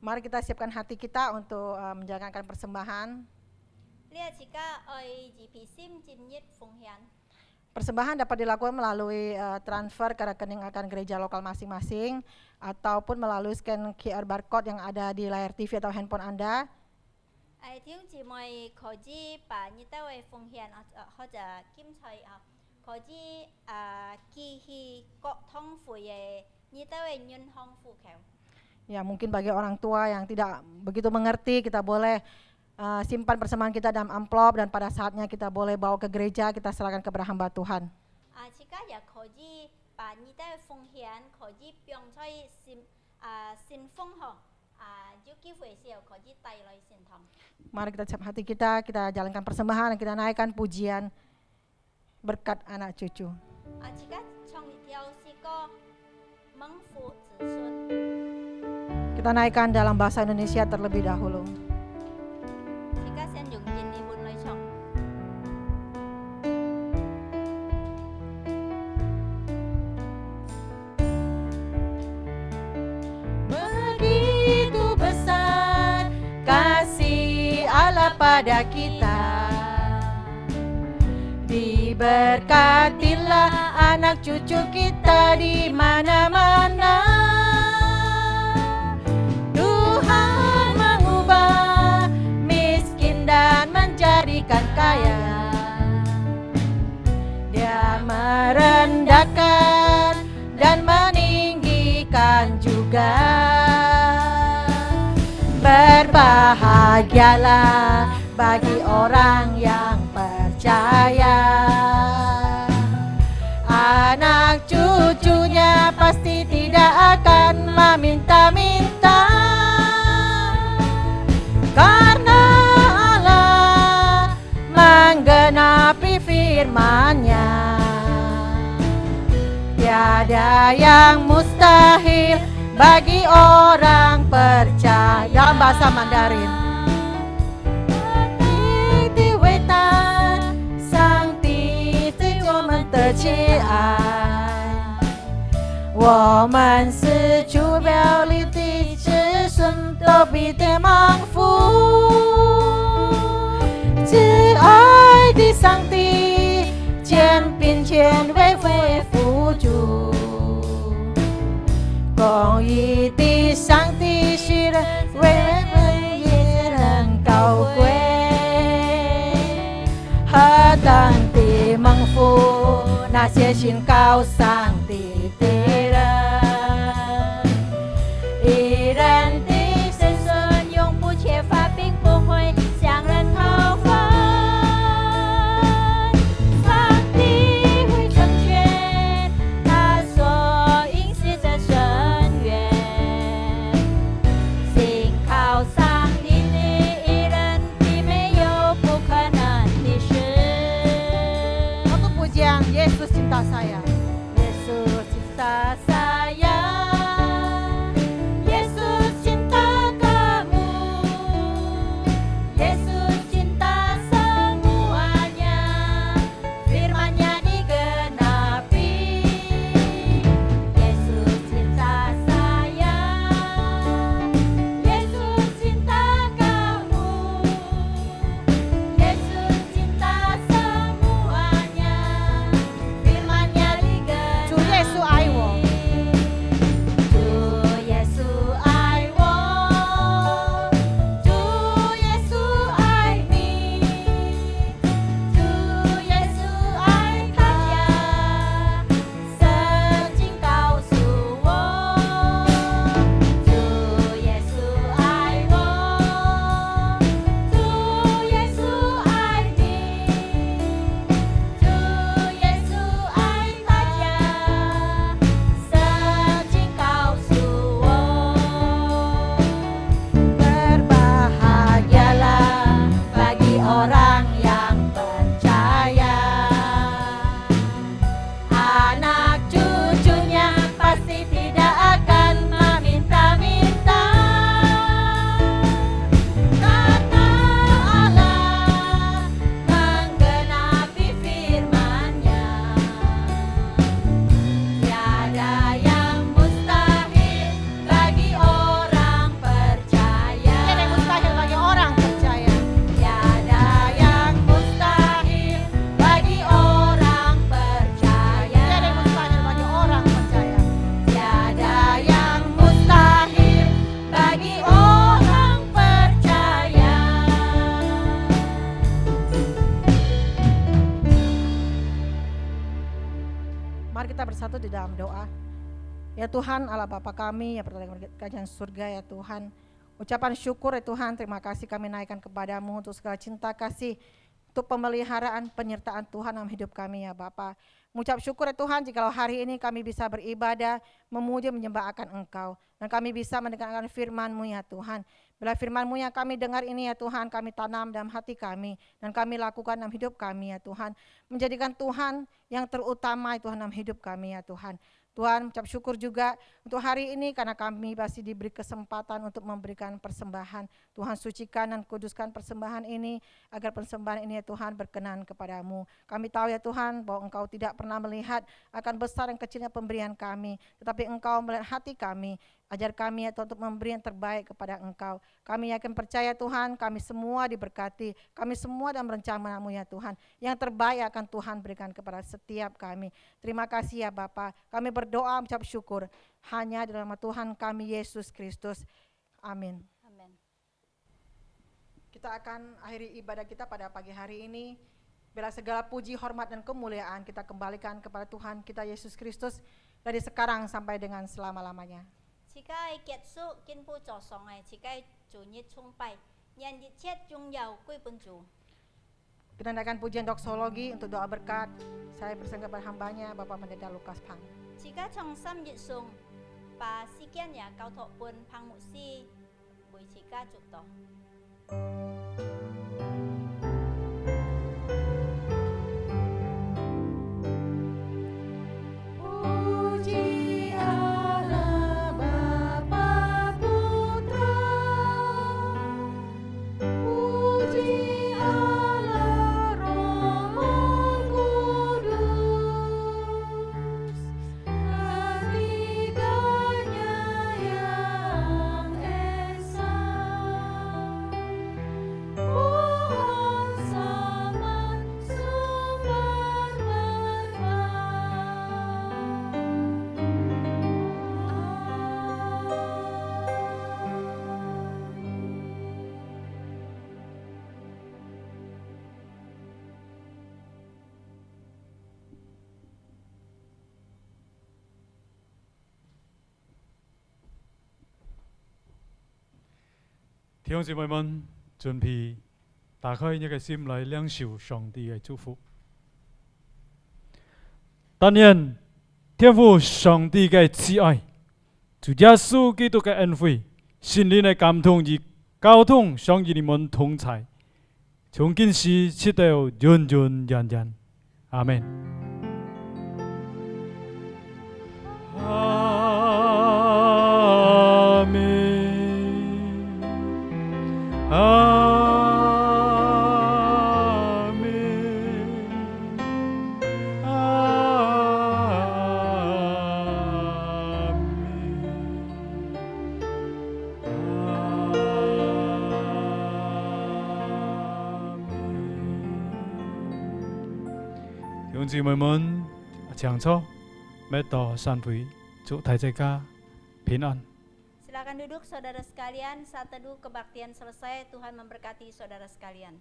Mari kita siapkan hati kita untuk menjalankan persembahan. Persembahan dapat dilakukan melalui transfer ke rekening akan gereja lokal masing-masing ataupun melalui scan QR barcode yang ada di layar TV atau handphone Anda. Ya, mungkin bagi orang tua yang tidak begitu mengerti, kita boleh simpan persembahan kita dalam amplop dan pada saatnya kita boleh bawa ke gereja, kita serahkan kepada hamba Tuhan. Mari kita siap hati kita jalankan persembahan dan kita naikkan pujian berkat anak cucu. Kita naikkan dalam bahasa Indonesia terlebih dahulu. Begitu besar kasih Allah pada kita, diberkatilah anak cucu kita di mana-mana. berbahagialah bagi orang yang percaya. Anak cucunya pasti tidak akan meminta-minta, karena Allah menggenapi firman-Nya. Tiada yang mustahil bagi orang percaya. Dalam bahasa Mandarin, 的亲爱，我们是主表里的子孙，都必得蒙福。慈爱的上帝，肩并肩为辅助，公义的上帝，使人为也人高贵，何等的蒙福！那些信靠上帝的人，义人的子孙永不缺乏，并不会向人讨分。上帝会成全他所应许的深渊，信靠上帝的义人，必没有不可能的事。Untuk pujian Yesus cinta saya, Yesus cinta saya, Yesus cinta kamu, Yesus cinta semuanya, firman-Nya digenapi. Yesus cinta saya, Yesus cinta kamu, Yesus cinta semuanya, firman-Nya digenapi. 主耶稣爱我，主耶稣爱我，主耶稣爱你，主耶稣爱大家。圣经告诉我，主耶稣爱我，主耶稣爱你，主耶稣爱大家。圣经告诉我，berbahagialah bagi orang yang percaya. Anak cucunya pasti tidak akan meminta-minta, karena Allah menggenapi firman-Nya. Tiada yang mustahil bagi orang percaya. Tiada yang mustahil bagi orang percaya. Tiada yang mustahil bagi orang percaya. Tiada yang mustahil bagi orang percaya. Tiada yang mustahil bagi orang percaya. Mari kita bersatu di dalam doa. Ya Tuhan Allah Bapa kami yang berada di kerajaan surga, ya Tuhan, ucapan syukur ya Tuhan, terima kasih kami naikkan kepadamu untuk segala cinta kasih, untuk pemeliharaan penyertaan Tuhan dalam hidup kami ya Bapa. Mengucap syukur ya Tuhan, jikalau hari ini kami bisa beribadah, memuji, menyembah akan Engkau, dan kami bisa mendengarkan firman-Mu ya Tuhan. Bila firman-Mu yang kami dengar ini ya Tuhan, kami tanam dalam hati kami, dan kami lakukan dalam hidup kami ya Tuhan. Menjadikan Tuhan yang terutama ya Tuhan dalam hidup kami ya Tuhan. Tuhan, ucap syukur juga untuk hari ini karena kami masih diberi kesempatan untuk memberikan persembahan. Tuhan sucikan dan kuduskan persembahan ini agar persembahan ini ya Tuhan berkenan kepadamu. Kami tahu ya Tuhan bahwa Engkau tidak pernah melihat akan besar dan kecilnya pemberian kami, tetapi Engkau melihat hati kami. Ajar kami ya Tuhan untuk memberi yang terbaik kepada Engkau. Kami yakin percaya Tuhan, kami semua diberkati, kami semua dalam rencana-Mu ya Tuhan. Yang terbaik akan Tuhan berikan kepada setiap kami. Terima kasih ya Bapa. Kami berdoa mengucap syukur hanya di dalam nama Tuhan kami Yesus Kristus. Amin. Amin. Kita akan akhiri ibadah kita pada pagi hari ini. Bila segala puji, hormat dan kemuliaan kita kembalikan kepada Tuhan kita Yesus Kristus dari sekarang sampai dengan selama-lamanya. 此界結束，見ผู้助喪嘅，此界主日崇拜， Nyanyi chat chung yau kui pencu. Penandakan pujian doksologi untuk doa berkat. Saya bersama kepada hambanya Bapak Pendeta Lukas Pang. Jika chong sam yit sung pa sikian ya kau tok pun pang muksi bui jika cuk toh. Puji Allah Bapa Putra, puji Allah Roh Kudus, ketiganya yang esa, Pohon sama sumber弟兄姊妹們，準備打開你嘅心來領受上帝嘅祝福。但願天父上帝嘅慈愛，主耶穌基督嘅恩惠，聖靈嘅感動與交通，常與你們同在，從今時直到永永遠遠。阿門。阿門。弟兄姊妹們，請坐，每到散會，祝大家平安。 Silakan duduk saudara sekalian, saat teduh kebaktian selesai, Tuhan memberkati saudara sekalian.